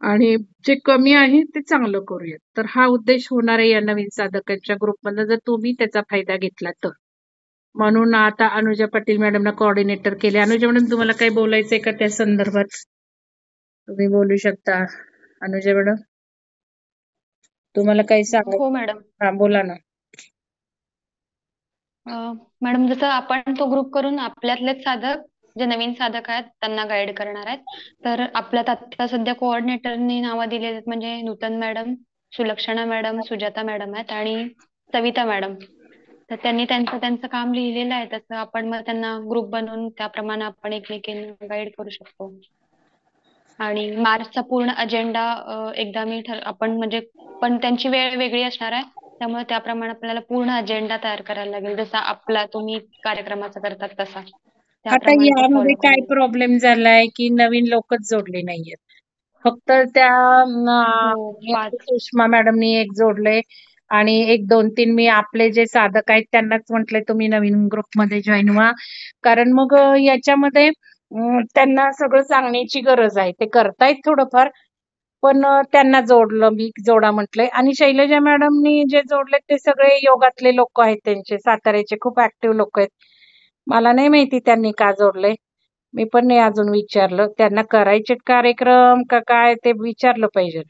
आणि जे कमी आहे ते चांगलं करूयात. तर हा उद्देश होणार आहे या नवीन साधकांच्या ग्रुपमधनं, जर तुम्ही त्याचा फायदा घेतला तर. म्हणून आता अनुजा पाटील मॅडमना कोऑर्डिनेटर केले. अनुजा मॅडम तुम्हाला काही बोलायचंय का त्या संदर्भात? तुम्ही बोलू शकता. अनुजा मॅडम तुम्हाला काही सांगायचं? हो मॅडम. हा बोला ना. मॅडम जसं आपण तो ग्रुप करून आपल्यातलेच साधक जे नवीन साधक आहेत त्यांना गाईड करणार आहेत. तर आपल्यात आता सध्या कोऑर्डिनेटरनी नावं दिलेली आहेत, म्हणजे Nutan madam, Sulakshana madam, Sujata madam आहेत आणि सविता मॅडम. तर त्यांनी त्यांचं त्यांचं काम लिहिलेलं आहे, तसं आपण मग त्यांना ग्रुप बनवून त्याप्रमाणे आपण एकमेकींना गाईड करू शकतो. आणि मार्चचा पूर्ण अजेंडा एकदा मी आपण म्हणजे, पण त्यांची वेळ वेगळी असणार आहे. त्यामुळे त्याप्रमाणे आपल्याला पूर्ण अजेंडा तयार करायला लागेल, जसा आपला तुम्ही कार्यक्रमाचा करतात तसा आता त्याप्रमाणे तो यामध्ये फॉलो काय करायला. प्रॉब्लेम झालाय की नवीन लोकच जोडले नाहीयेत. फक्त त्या हो, पाच. सुषमा मॅडमनी एक जोडले आणि एक 2-3 मी आपले जे साधक आहेत त्यांनाच म्हटले तुम्ही नवीन ग्रुपमध्ये जॉईन व्हा. कारण मग याच्यामध्ये त्यांना सगळं सांगण्याची गरज आहे. ते करतायत थोडंफार, पण त्यांना जोडलं मी, जोडा म्हटलंय. आणि शैलजा मॅडमनी जे जोडले ते सगळे योगातले लोक आहेत, त्यांचे साताऱ्याचे खूप ऍक्टिव्ह लोक आहेत. मला नाही माहिती त्यांनी का जोडले. मी पण नाही अजून विचारलं. त्यांना करायचे कार्यक्रम का काय ते विचारलं पाहिजे.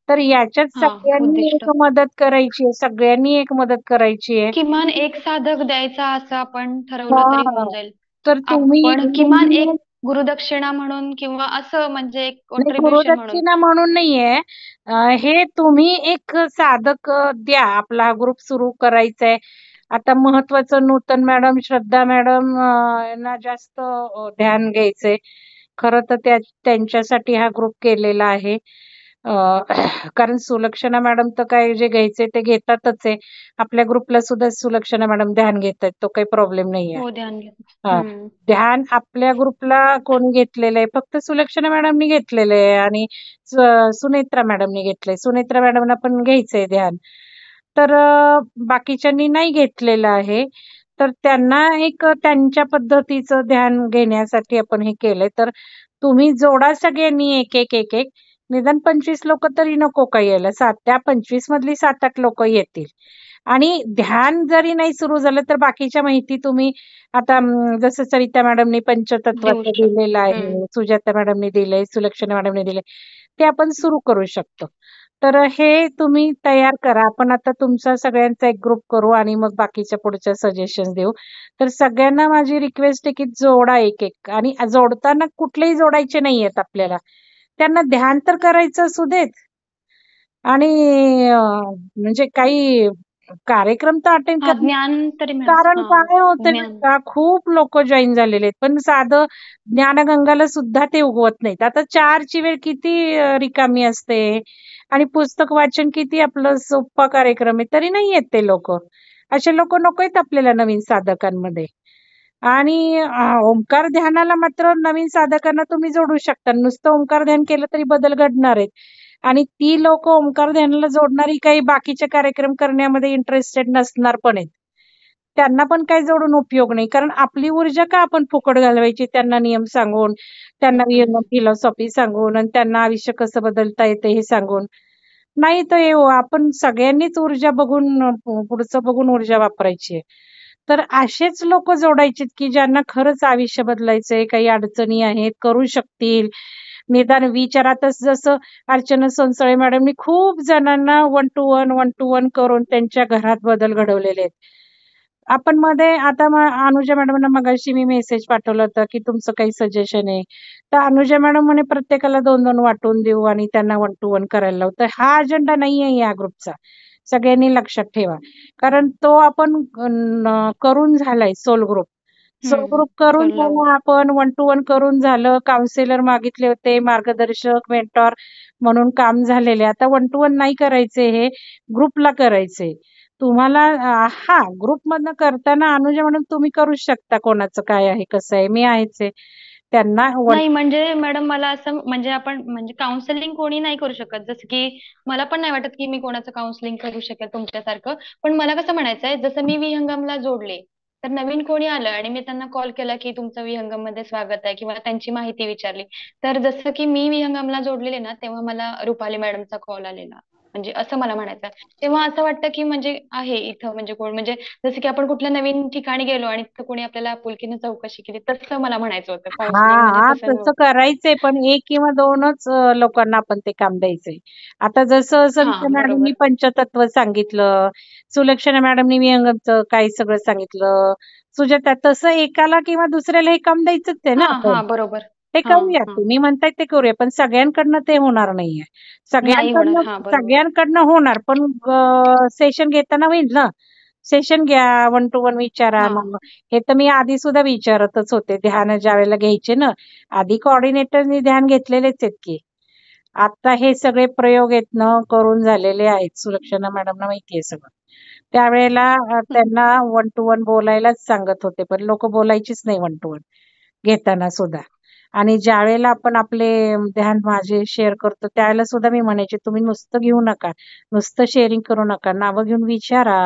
तर याच्यात हा, सगळ्यांनी उद्दिष्ट. एक मदत करायची आहे. सगळ्यांनी एक मदत करायची आहे. किमान एक साधक द्यायचा असं आपण ठरवलं तरी हां. होऊन जाईल. तर तुम्ही आपण किमान एक गुरुदक्षिणा म्हणून किंवा असं म्हणजे एक नाही, कॉन्ट्रीब्युशन म्हणून. गुरुदक्षिणा म्हणून नाहीये. हे तुम्ही एक साधक द्या. आपला हा ग्रुप सुरू करायचा आहे. आता महत्वाचं नूतन मॅडम, श्रद्धा मॅडम यांना जास्त ध्यान घ्यायचंय. खरं तर त्यांच्यासाठी हा ग्रुप केलेला आहे. अ, कारण सुलक्षणा मॅडम तर काय जे घ्यायचे ते घेतातच आहे. आपल्या ग्रुपला सुद्धा सुलक्षणा मॅडम ध्यान घेतायत. तो काही प्रॉब्लेम नाहीये. हो, ध्यान घ्या. हां. ध्यान आपल्या ग्रुपला कोणी घेतलेलं आहे? फक्त सुलक्षणा मॅडमनी घेतलेलं आहे आणि सुनेत्रा मॅडमनी घेतलंय. सुनेत्रा मॅडमना पण घ्यायचंय ध्यान. तर बाकीच्यांनी नाही घेतलेलं आहे. तर त्यांना एक त्यांच्या पद्धतीचं ध्यान घेण्यासाठी आपण हे केलंय. तर तुम्ही जोडा सगळ्यांनी एक, एक, एक, एक. निदान 25 लोकं तरी नको का यायला? त्या 25 मधली 7-8 लोकं येतील. आणि ध्यान जरी नाही सुरू झालं तर बाकीच्या माहिती तुम्ही आता जसं सरिता मॅडमनी देऊ पंचतत्वाचं दिलेलं शकतो. आहे, सुजाता मॅडमनी दिलंय, सुलक्षणा मॅडमनी दिलंय. ते आपण सुरू करू शकतो. तर हे तुम्ही तयार करा. आपण आता तुमचा सगळ्यांचा एक ग्रुप करू आणि मग बाकीच्या पुढच्या सजेशन्स देऊ. तर सगळ्यांना माझी रिक्वेस्ट आहे की जोडा एक-एक आणि जोडताना कुठलेही जोडायचे नाहीयेत आपल्याला. त्यांना ध्यान तर करायचं असू देत आणि अ, म्हणजे काही कार्यक्रम तर अटेंड हा, कर. ज्ञान तरी मिळत. कारण हा, काय होतंय माहिती ज्ञान. का, खूप लोकं जॉइन झालेले आहेत. पण साधं ज्ञानगंगाला सुद्धा ते उगवत नाहीत. आता 4ची वेळ किती रिकामी असते आणि पुस्तक वाचन किती आपलं सोप्पा कार्यक्रम आहे, तरी नाही येत ते लोकं. असे लोकं नकोयत आपल्याला नवीन साधकांमध्ये. आणि ओंकार ध्यानाला मात्र नवीन साधकांना तुम्ही जोडू शकता. नुसतं ओंकार ध्यान केलं तरी बदल घडणार आहेत. आणि ती लोकं ओंकार ध्यानाला जोडणारी काही बाकीचे कार्यक्रम करण्यामध्ये इंटरेस्टेड नसणार पण आहेत. त्यांना पण काही जोडून उपयोग नाही. कारण आपली ऊर्जा का आपण फुकट घालवायची त्यांना नियम सांगून, त्यांना हम्म. फिलॉसॉफी सांगून आणि त्यांना आयुष्य कसं बदलता येते हे सांगून. नाही तर हे आपण सगळ्यांनीच ऊर्जा बघून पुढचं बघून ऊर्जा वापरायची आहे. तर असेच लोकं जोडायचेत, की ज्यांना खरंच आयुष्य बदलायचंय, काही अडचणी आहेत, करू शकतील. निदान विचारातच जसं अर्चना सोनसळे मॅडमनी खूप जणांना one two one, one two one करून त्यांच्या घरात बदल घडवलेले आहेत. आपण मध्ये आता अनुजा मॅडमना मगाशी मी मेसेज पाठवला होता, की तुमचं काही सजेशन आहे. तर अनुजा मॅडम म्हणे प्रत्येकाला 2-2 वाटून देऊ आणि त्यांना वन टू वन करायला लावू. तर हा अजेंडा नाहीये या ग्रुपचा. सगळ्यांनी लक्षात ठेवा. कारण तो आपण करून झालाय सोल ग्रुप. सोल ग्रुप करून करू लागू. झाला आपण वन टू वन करून झालं. काउन्सिलर मागितले होते, मार्गदर्शक, मेंटॉर म्हणून काम झालेले. आता वन टू वन नाही करायचे हे ग्रुपला करायचंय. तुम्हाला ग्रुपमधनं करताना अनुजा मॅडम तुम्ही करूच शकता. कोणाचं काय आहे, कसं आहे. मी आहेच आहे. त्यांना नाही म्हणजे मॅडम, मला असं म्हणजे आपण म्हणजे काउन्सिलिंग कोणी नाही करू शकत. जसं की मला पण नाही वाटत की मी कोणाचं काउन्सिलिंग करू शकेल तुमच्यासारखं. पण मला कसं म्हणायचंय, जसं मी विहंगमला जोडले, तर नवीन कोणी आलं आणि मी त्यांना कॉल केला की तुमचं विहंगम मध्ये स्वागत आहे किंवा त्यांची माहिती विचारली, तर जसं की मी विहंगमला जोडलेले ना, तेव्हा मला रुपाली मॅडमचा कॉल आलेला. म्हणजे असं मला म्हणायचं. तेव्हा असं वाटतं की म्हणजे आहे इथं म्हणजे कोण म्हणजे जसं की आपण कुठल्या नवीन ठिकाणी गेलो आणि तिथं कोणी आपल्याला आपुलकीने चौकशी केली, तसं मला म्हणायचं होतं. काउन्सिलिंग म्हणजे तसं तसं नव्हतं. करायचंय पण 1 किंवा 2च लोकांना आपण ते काम द्यायचंय. आता जसं हा, सविता मॅडमनी बरोबर. पंचतत्व सांगितलं, सुलक्षणा मॅडमनी विहंगमचं काही सगळं सांगितलं, सुजाता तसं एकाला किंवा दुसऱ्याला हे काम द्यायचंच आहे ना हा, आपण. हा, बरोबर. ते हा, करूया. हा. तुम्ही म्हणताय ते करूया. पण सगळ्यांकडनं ते होणार नाहीये. नाही होणार. सगळ्यांकडनं हा, बरोबर. सगळ्यांकडनं होणार पण सेशन घेताना होईल ना. सेशन घ्या, वन टू वन विचारा. हा. मग हे तर मी आधी सुद्धा विचारतच होते. ध्यान ज्यावेळेला घ्यायचे ना, आधी कोऑर्डिनेटरनी ध्यान घेतलेलेच आहेत की. आता हे सगळे प्रयोग आहेत ना, करून झालेले आहेत. सुलक्षणा मॅडमना माहिती आहे सगळं. त्यावेळेला त्यांना वन टू वन बोलायलाच सांगत होते. पण लोकं बोलायचीच नाही वन टू वन घेताना सुद्धा. आणि ज्यावेळेला आपण आपले ध्यान माझे शेअर करतो, त्यावेळेला सुद्धा मी म्हणायचे, "तुम्ही नुसतं घेऊ नका. नुसतं शेअरिंग करू नका. नावं घेऊन विचारा.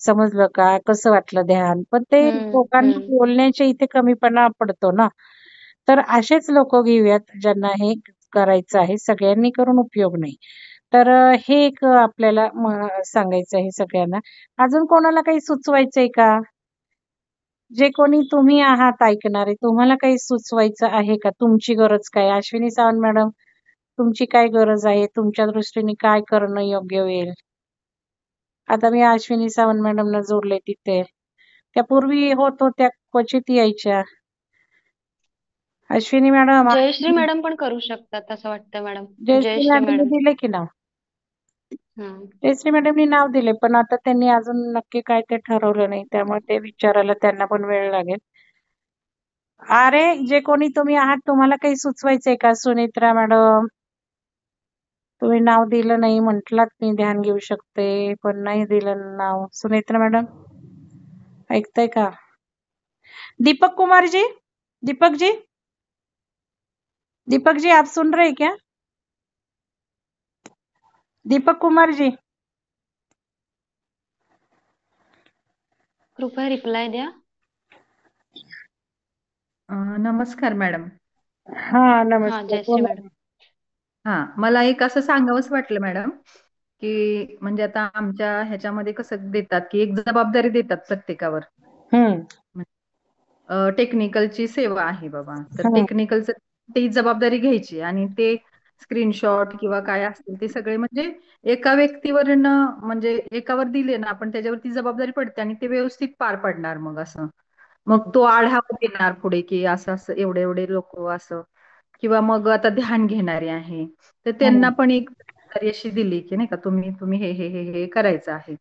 समजलं का? कसं वाटलं ध्यान?" पण ते हम्म, लोकांना हम्म. बोलण्याच्या इथे कमीपणा पडतो ना. तर असेच लोकं घेऊयात ज्यांना हे करायचं आहे, सगळ्यांनी करून उपयोग नाही. तर हे एक आपल्याला सांगायचं आहे सगळ्यांना. अजून कोणाला काही सुचवायचंय का? जे कोणी तुम्ही आहात ऐकणारे, तुम्हाला काही सुचवायचं आहे का? तुमची गरज काय? अश्विनी सावंत मॅडम, तुमची काय गरज आहे? तुमच्या दृष्टीने काय करणं योग्य होईल? आता मी अश्विनी सावंत मॅडमला जोडले तिथे. त्या पूर्वी होत होत्या, क्वचित यायच्या. अश्विनी मॅडम, जयश्री मॅडम पण करू शकतात असं वाटतं मॅडम. जयश्री जयश्री मॅडमनी मॅडम. दिले की नाव? हम्म. जयश्री मॅडमनी नाव दिले, पण आता त्यांनी अजून नक्की काय ते ठरवलं नाही. त्यामुळे ते विचारायला त्यांना पण वेळ लागेल. अरे, जे कोणी तुम्ही आहात, तुम्हाला काही सुचवायचंय का? सुनेत्रा मॅडम, तुम्ही नाव दिलं नाही म्हटलात, मी ध्यान घेऊ शकते, पण नाही दिलं नाव. सुनेत्रा मॅडम, ऐकताय का? दीपक कुमार जी, दीपक जी, दीपक जी, आप सुन रहे हैं क्या? दीपक कुमार जी, कृपया रिप्लाय द्या. नमस्कार मॅडम. हा हा, नमस्कार, जयश्री बोला. मॅडम. हा, मला एक असं सांगावंच वाटलं मॅडम, की म्हणजे आता आमच्या ह्याच्यामध्ये कसं देतात, की एक जबाबदारी देतात प्रत्येकावर. हम्म टेक्निकलची सेवा आहे बाबा, तर हम्म टेक्निकलचं ती जबाबदारी घ्यायची आणि ते स्क्रीनशॉट किंवा काय असतील ते सगळे म्हणजे एका व्यक्तीवरनं म्हणजे एकावर दिले ना आपण त्याच्यावरती जबाबदारी पडते आणि ते व्यवस्थित पार पडणार मग असं. मग हम्म तो आढावा देणार पुढे की असं असं एवढे एवढे लोक असं, किंवा मग आता ध्यान घेणारे आहे तर त्यांना हम्म. पण एक जबाबदारी अशी दिली की नाही का तुम्ही तुम्ही हे हे हे हे करायचं आहे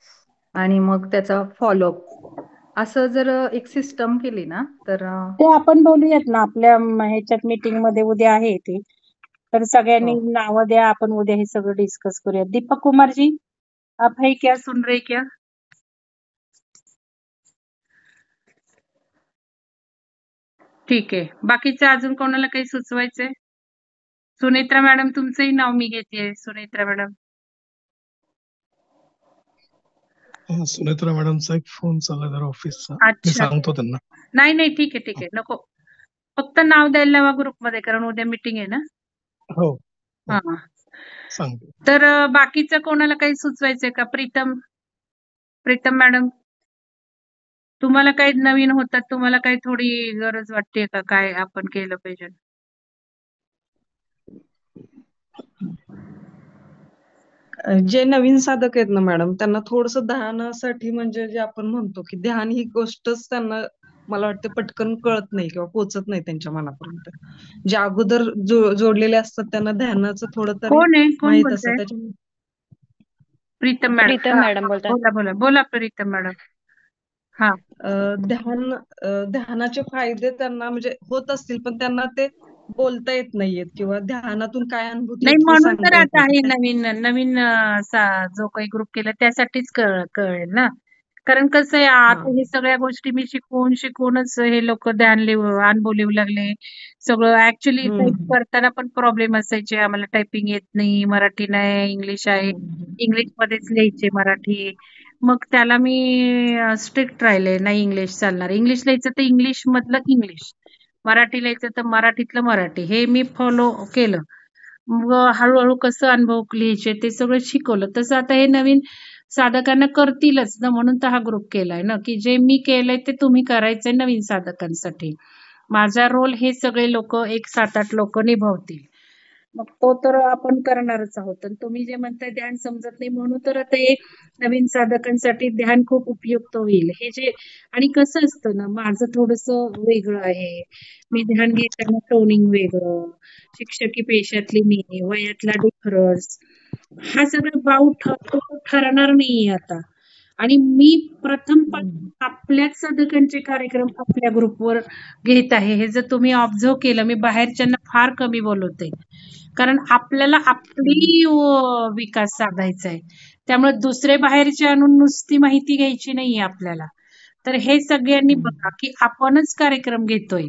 आणि मग त्याचा फॉलोअप असं जर एक सिस्टम केली ना तर ते आपण बोलूयात ना आपल्या ह्याच्यात मीटिंग मध्ये उद्या आहे ते. तर सगळ्यांनी हो. नावं द्या, आपण उद्या हे सगळं डिस्कस करूया. दीपक कुमार जी, आप है क्या, सुन रहे क्या? ठीक आहे. बाकीचं अजून कोणाला काही सुचवायचंय? सुनेत्रा मॅडम, तुमचंही नाव मी घेतेय. सुनेत्रा मॅडम. सुनेत्रा मॅडमचा एक फोन चालला जरा ऑफिसचा, मी अच्छा, सांगतो त्यांना. नाही नाही, ठीक आहे ठीक आहे, नको. फक्त नाव द्यायला लावा ग्रुपमध्ये, कारण उद्या मीटिंग आहे ना. हो हो, हा, सांगतो. तर बाकीचं कोणाला काही सुचवायचंय का? प्रीतम, प्रीतम मॅडम, तुम्हाला काही नवीन होतात, तुम्हाला काही थोडी गरज वाटते का, काय आपण केलं पाहिजे? जे नवीन साधक आहेत ना मॅडम, त्यांना थोडंसं ध्यानासाठी म्हणजे जे आपण म्हणतो की ध्यान ही गोष्टच त्यांना मला वाटतं पटकन कळत नाही किंवा पोचत नाही त्यांच्या मनापर्यंत. जे अगोदर जोडलेले असतात त्यांना ध्यानाचं थोडं तरी कोण आहे, कोण माहित असतं बोलतंय? त्याच्या प्रीतम मॅडम. प्रीतम हा, मॅडम हा, बोलतात. बोला बोला बोला प्रीतम मॅडम. हा, ध्यानाचे फायदे त्यांना म्हणजे होत असतील पण त्यांना ते बोलता येत नाहीयेत किंवा ध्यानातून काय अनुभूती नाही होते ते म्हणून तर सांगता येत आता हे नाही. नवीन नवीन जो काही ग्रुप केला त्यासाठीच कळेल ना. कारण कसं आहे, हा. आता हे सगळ्या गोष्टी मी शिकूनच हे लोक ध्यान अनुभव लिहू लागले. सगळं ऍक्च्युली टाईप हम्म. करताना पण प्रॉब्लेम असायचे. आम्हाला टायपिंग येत नाही, मराठी नाही, इंग्लिश आहे. हम्म. इंग्लिश मध्येच लिहायचे मराठी. मग त्याला मी स्ट्रिक्ट राहिले, नाही इंग्लिश चालणार. इंग्लिश लिहायचं तर इंग्लिश मधलं इंग्लिश, मराठी लिहायचं तर मराठीतलं मराठी. हे मी फॉलो केलं. मग हळूहळू कसं अनुभव लिहायचे ते सगळं शिकवलं. तसं आता हे नवीन साधकांना करतीलच ना, म्हणून तर हा ग्रुप केलाय ना, की जे मी केलंय ते तुम्ही करायचंय नवीन साधकांसाठी. माझा रोल हे सगळे लोक, एक 7-8 लोक निभावतील. मग तो तर आपण करणारच आहोत. आणि तुम्ही जे म्हणताय ध्यान समजत नाही, म्हणून तर आता हे नवीन साधकांसाठी ध्यान खूप उपयुक्त होईल. हे जे, आणि कसं असतं ना, माझं थोडस वेगळं आहे. मी ध्यान घेताना टोनिंग वेगळं, शिक्षकी पेशातली मी, वयातला डिफरन्स, हा सगळा ठरणार नाहीये आता. आणि मी प्रथम हम्म. आपल्याच साधकांचे कार्यक्रम आपल्या ग्रुपवर घेत आहे. हे जर तुम्ही ऑब्झर्व केलं, मी बाहेरच्यांना फार कमी बोलवते, कारण आपल्याला आपली विकास साधायचा आहे. त्यामुळे दुसरे बाहेरचे आणून नुसती माहिती घ्यायची नाहीये आपल्याला. तर हे सगळ्यांनी बघा की आपणच कार्यक्रम घेतोय,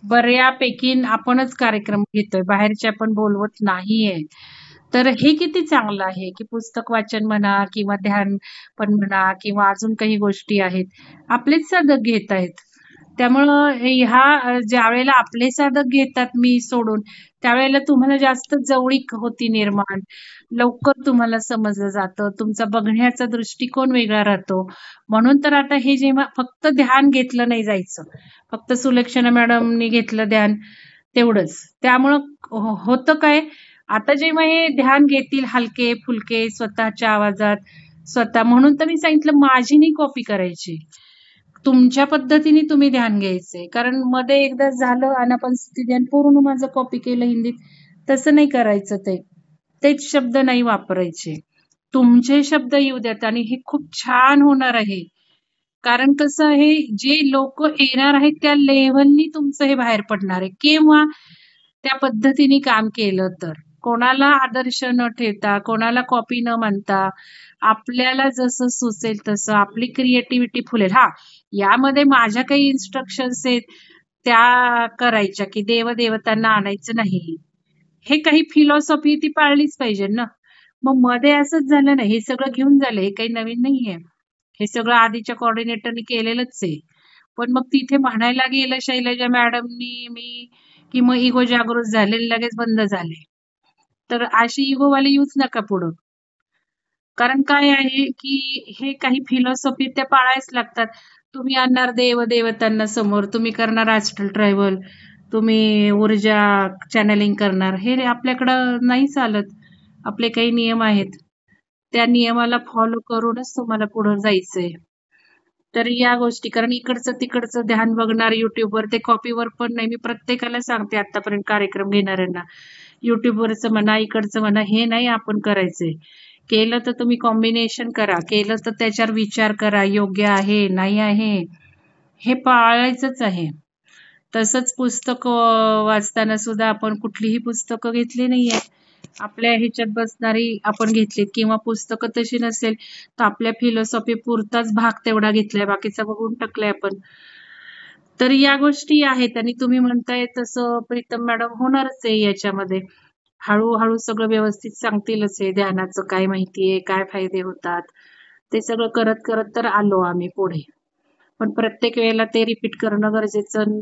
बऱ्यापैकी आपणच कार्यक्रम घेतोय, बाहेरचे आपण बोलवत नाहीये. तर हे किती चांगलं आहे की पुस्तक वाचन म्हणा किंवा ध्यान पण म्हणा किंवा अजून काही गोष्टी आहेत, आपलेच साधक घेत आहेत. त्यामुळं ज्या वेळेला आपले साधक घेतात मी सोडून, त्यावेळेला तुम्हाला जास्त जवळीक होती निर्माण. लवकर तुम्हाला समजलं जातं. तुमचा बघण्याचा दृष्टिकोन वेगळा राहतो. म्हणून तर आता हे जेव्हा फक्त ध्यान घेतलं नाही जायचं. फक्त सुलक्षणा मॅडमनी घेतलं ध्यान तेवढंच. त्यामुळं होतं काय, आता जेव्हा हे ध्यान घेतील हलके फुलके स्वतःच्या आवाजात स्वतः, म्हणून तर मी सांगितलं माझी नाही कॉपी करायची, तुमच्या पद्धतीने तुम्ही ध्यान घ्यायचंय. कारण मध्ये एकदा झालं आनापानसती ध्यान पूर्ण माझं कॉपी केलं हिंदीत, तसं नाही करायचं. तेच शब्द नाही वापरायचे, तुमचे शब्द येऊ द्यात आणि हे खूप छान होणार आहे. कारण कसं आहे, जे लोक येणार आहेत त्या लेव्हलनी तुमचं हे बाहेर पडणार आहे, किंवा त्या पद्धतीने काम केलं तर. कोणाला आदर्श न ठेवता, कोणाला कॉपी न म्हणता, आपल्याला जसं सुचेल तसं आपली क्रिएटिव्हिटी फुलेल. यामध्ये माझ्या काही इन्स्ट्रक्शन्स आहेत त्या करायच्या, की देवदेवतांना आणायचं नाही. हे काही फिलॉसॉफी ती पाळलीच पाहिजे ना. मग मध्ये असंच झालं नाही, हे सगळं घेऊन झालं, हे काही नवीन नाहीये. हे सगळं आधीच्या कोऑर्डिनेटरनी केलेलंच आहे. पण मग तिथे म्हणायला गेलं शैलजा मॅडमनी मी, की मग इगो जागृत झाले, लगेच बंद झाले. तर अशी इगोवाले यूज नका पुढं. कारण काय आहे, की हे काही फिलॉसॉफी त्या पाळायच लागतात. तुम्ही आणणार देवदेवतांना समोर, तुम्ही करणार ॲस्ट्रल ट्रॅव्हल, तुम्ही ऊर्जा चॅनलिंग करणार, हे आपल्याकडं नाही चालत. आपले काही नियम आहेत, त्या नियमाला फॉलो करूनच तुम्हाला पुढं जायचंय. तर या गोष्टी, कारण इकडचं तिकडचं ध्यान बघणार युट्यूबवर, ते कॉपीवर पण नाही. मी प्रत्येकाला सांगते आतापर्यंत कार्यक्रम घेणाऱ्यांना, युट्यूबवरचं म्हणा इकडचं म्हणा, हे नाही आपण करायचंय. केलं तर तुम्ही कॉम्बिनेशन करा, केलं तर त्याच्यावर विचार करा, योग्य आहे नाही आहे हे पाळायचंच आहे. तसंच पुस्तक वाचताना सुद्धा आपण कुठलीही पुस्तकं घेतली नाहीये, आपल्या ह्याच्यात बसणारी आपण घेतलीत, किंवा पुस्तकं तशी नसेल तर आपल्या फिलॉसॉफी पुरताच भाग तेवढा घेतलाय, बाकीचा बघून टाकलाय आपण. तर या गोष्टी आहेत. आणि तुम्ही म्हणताय तसं प्रीतम मॅडम होणारच आहे याच्यामध्ये. हळूहळू सगळं व्यवस्थित सांगतीलच आहे, ध्यानाचं काय माहितीये, काय फायदे होतात, ते सगळं करत करत तर आलो आम्ही पुढे. पण प्रत्येक वेळेला ते रिपीट करणं गरजेचं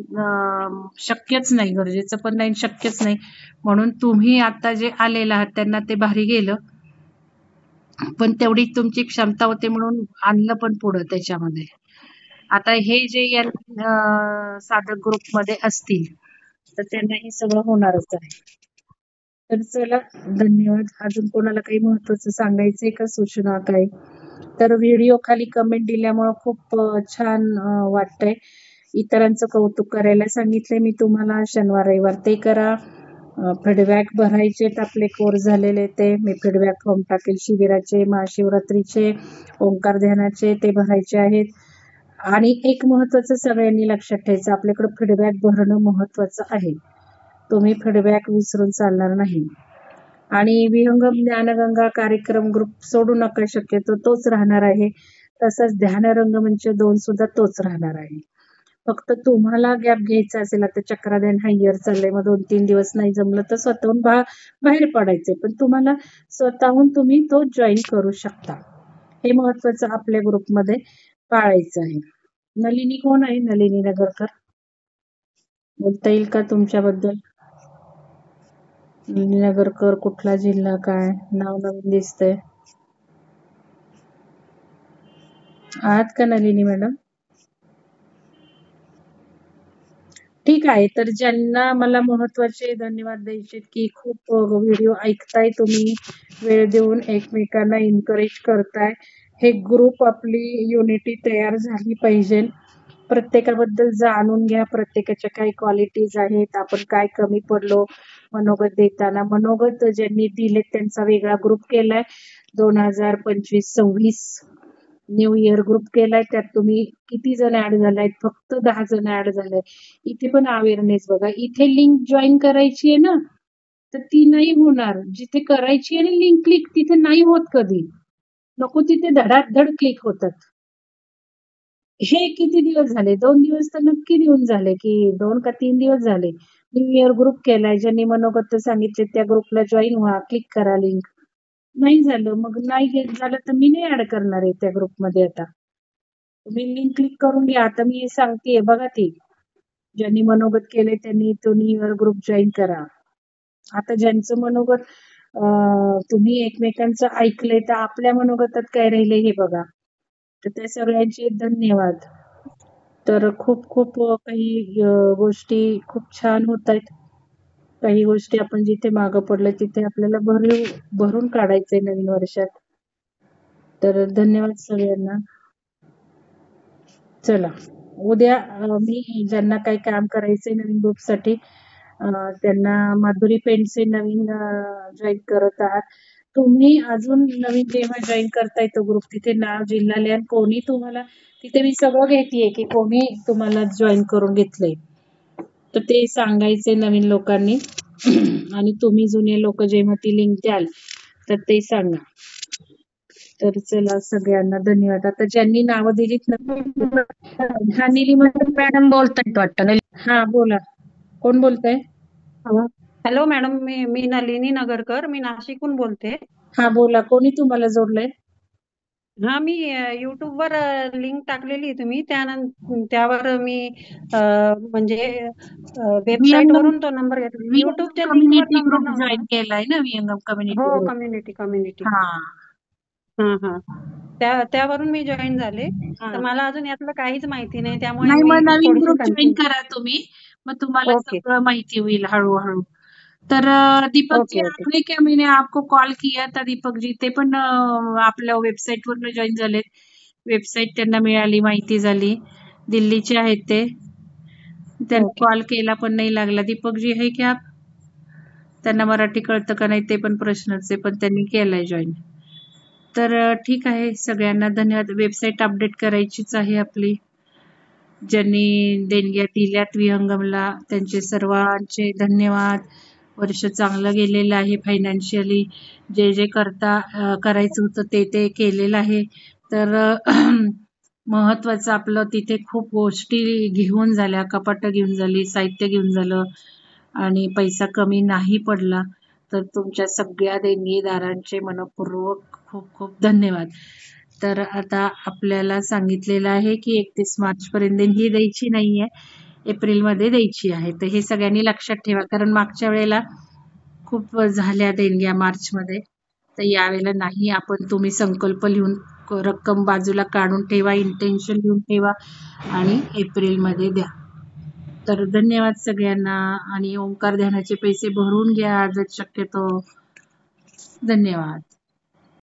शक्यच नाही, गरजेचं पण नाही, शक्यच नाही. म्हणून तुम्ही आता जे आलेला आहात त्यांना ते भारी गेलं, पण तेवढी तुमची क्षमता होते म्हणून आणलं पण पुढं त्याच्यामध्ये. आता हे जे या साधक ग्रुपमध्ये असतील तर त्यांना हे सगळं होणारच आहे. तर चला, धन्यवाद. अजून कोणाला काही महत्वाचं सांगायचंय का, सूचना काय? तर व्हिडिओ खाली कमेंट दिल्यामुळे खूप छान वाटतंय. इतरांचं कौतुक करायला सांगितलंय मी तुम्हाला, शनिवार रविवार ते करा. फीडबॅक भरायचे आपले कोर्स झालेले, ते मी फीडबॅक फॉर्म टाकेल. शिबिराचे, महाशिवरात्रीचे, ओंकार ध्यानाचे ते भरायचे आहेत. आणि एक महत्वाचं सगळ्यांनी लक्षात ठेवायचं, आपल्याकडे फीडबॅक भरणं महत्वाचं आहे. तुम्ही फीडबॅक विसरून चालणार नाही. आणि विहंगम ज्ञानगंगा कार्यक्रम ग्रुप सोडू नका, शक्यतो तोच राहणार आहे. तसंच ध्यान रंगमंच 2 सुद्धा तोच राहणार आहे. फक्त तुम्हाला गॅप घ्यायचा असेल, आता चक्राध्यान हा इयर चाललंय, मग 2-3 दिवस नाही जमलं तर स्वतःहून बाहेर पडायचंय, पण तुम्हाला स्वतःहून तुम्ही तो जॉईन करू शकता. हे महत्वाचं आपल्या ग्रुपमध्ये पाळायचं आहे. नलिनी कोण आहे? नलिनी नगरकर, बोलता येईल का तुमच्याबद्दल? नलिनी नगरकर, कुठला जिल्हा, काय नाव नवीन दिसतंय? आहात का नलिनी मॅडम? ठीक आहे. तर ज्यांना मला महत्वाचे धन्यवाद द्यायचे, की खूप व्हिडिओ ऐकताय तुम्ही, वेळ देऊन एकमेकांना एन्करेज करताय. हे ग्रुप आपली युनिटी तयार झाली पाहिजे. प्रत्येकाबद्दल जाणून घ्या, प्रत्येकाच्या काय क्वालिटीज आहेत, आपण काय कमी पडलो मनोगत देताना. मनोगत ज्यांनी दिले त्यांचा वेगळा ग्रुप केलाय, 2025-26 न्यू इयर ग्रुप केलाय. त्यात तुम्ही किती जण ऍड झालाय? फक्त 10 जण ऍड झालाय. इथे पण अवेअरनेस बघा, इथे लिंक जॉईन करायची आहे ना, तर ती नाही होणार. जिथे करायची आहे ना लिंक क्लिक, तिथे नाही होत कधी. नको तिथे धडाधड क्लिक होतात. हे किती दिवस झाले? 2 दिवस तर नक्की देऊन झाले, की 2 का 3 दिवस झाले. न्यू इयर ग्रुप केलाय, ज्यांनी मनोगत सांगितले त्या ग्रुपला जॉईन व्हा, क्लिक करा लिंक. नाही झालं, मग नाही झालं तर मी नाही ऍड करणार आहे त्या ग्रुपमध्ये आता. तुम्ही लिंक क्लिक करून घ्या. आता मी सांगतेय बघा ती. ज्यांनी मनोगत केले त्यांनी तुम्ही ग्रुप जॉईन करा. आता ज्यांचं मनोगत तुम्ही एकमेकांचं ऐकलंय तर आपल्या मनोगतात काय राहिले हे बघा. तर त्या सगळ्यांचे धन्यवाद. तर खूप खूप काही गोष्टी खूप छान होत आहेत. काही गोष्टी आपण जिथे मागं पडलं तिथे आपल्याला भरून काढायचंय नवीन वर्षात. तर धन्यवाद सगळ्यांना. चला उद्या मी ज्यांना काही काम करायचंय नवीन ग्रुपसाठी त्यांना माधुरी पेंटचे नवीन जॉईन करत आहात. तुम्ही अजून नवीन जेव्हा जॉईन करताय तो ग्रुप तिथे नाव जिल्हा लिहा. कोणी तुम्हाला तिथे मी सगळं घेतेय की कोणी तुम्हाला जॉईन करून घेतलंय तर ते सांगायचे नवीन लोकांनी. आणि तुम्ही जुने लोक जेव्हा ती लिंक द्याल तर ते सांगा. तर चला सगळ्यांना धन्यवाद. आता ज्यांनी नावं दिलीत ना हा निलिमा मॅडम बोलतायत वाटतं. हा बोला. कोण बोलताय? हॅलो मॅडम, मी नलिनी नगरकर, मी नाशिकहून बोलते. हा बोला. कोणी तुम्हाला जोडलंय? हा मी YouTube वर लिंक टाकलेली तुम्ही त्यावर मी म्हणजे वेबसाईट वरून तो नंबर घेतला. युट्यूबच्या लिंक वर कम्युनिटी नंबर ग्रुप नव्हता. जॉईन केलाय ना विहंगम कम्युनिटी हो, ग्रुप. कम्युनिटी. हा हा. त्यावरून मी जॉईन झाले. हा. तर मला अजून यातलं काहीच माहिती नाही, त्यामुळे नाही मी मग नवीन थोडीशी ग्रुप जॉईन कन्फ्युज. करा तुम्ही. मग तुम्हाला ओके सगळं माहिती होईल हळूहळू. तर दीपक जी ओके आपने क्या मैंने आपको कॉल किया था दीपक जी ते पण आपल्या वेबसाईट वरनं जॉईन झालेत. वेबसाईट त्यांना मिळाली माहिती झाली. दिल्लीचे आहेत ते. त्यांना ओके. कॉल केला पण नाही लागला. दीपक जी है क्या? त्यांना मराठी कळतं का नाही ते पण प्रश्नच आहे पण त्यांनी केलाय जॉईन. तर ठीक आहे सगळ्यांना धन्यवाद. वेबसाईट अपडेट करायचीच आहे आपली. ज्यांनी देणग्या दिल्यात विहंगमला त्यांचे सर्वांचे धन्यवाद. वर्ष चांगलं गेलेलं आहे फायनान्शियली. जे करायचं होतं ते केलेलं आहे. तर महत्वाचं आपलं तिथे खूप गोष्टी घेऊन झाल्या. कपाटं घेऊन झाली, साहित्य घेऊन झालं आणि पैसा कमी नाही पडला. तर तुमच्या सगळ्या देणगीदारांचे मनःपूर्वक खूप खूप धन्यवाद. तर आता आपल्याला सांगितलेलं आहे की 31 मार्च पर्यंत देणगी द्यायची नाहीये. एप्रिलमध्ये द्यायची आहे. तर हे सगळ्यांनी लक्षात ठेवा. कारण मागच्या वेळेला खूप झाल्या देणग्या मार्चमध्ये. तर यावेळेला नाही. आपण तुम्ही संकल्प लिहून रक्कम बाजूला काढून ठेवा, इंटेन्शन लिहून ठेवा आणि एप्रिलमध्ये द्या. तर धन्यवाद सगळ्यांना आणि ओंकार ध्यानाचे पैसे भरून घ्या जर शक्यतो. धन्यवाद.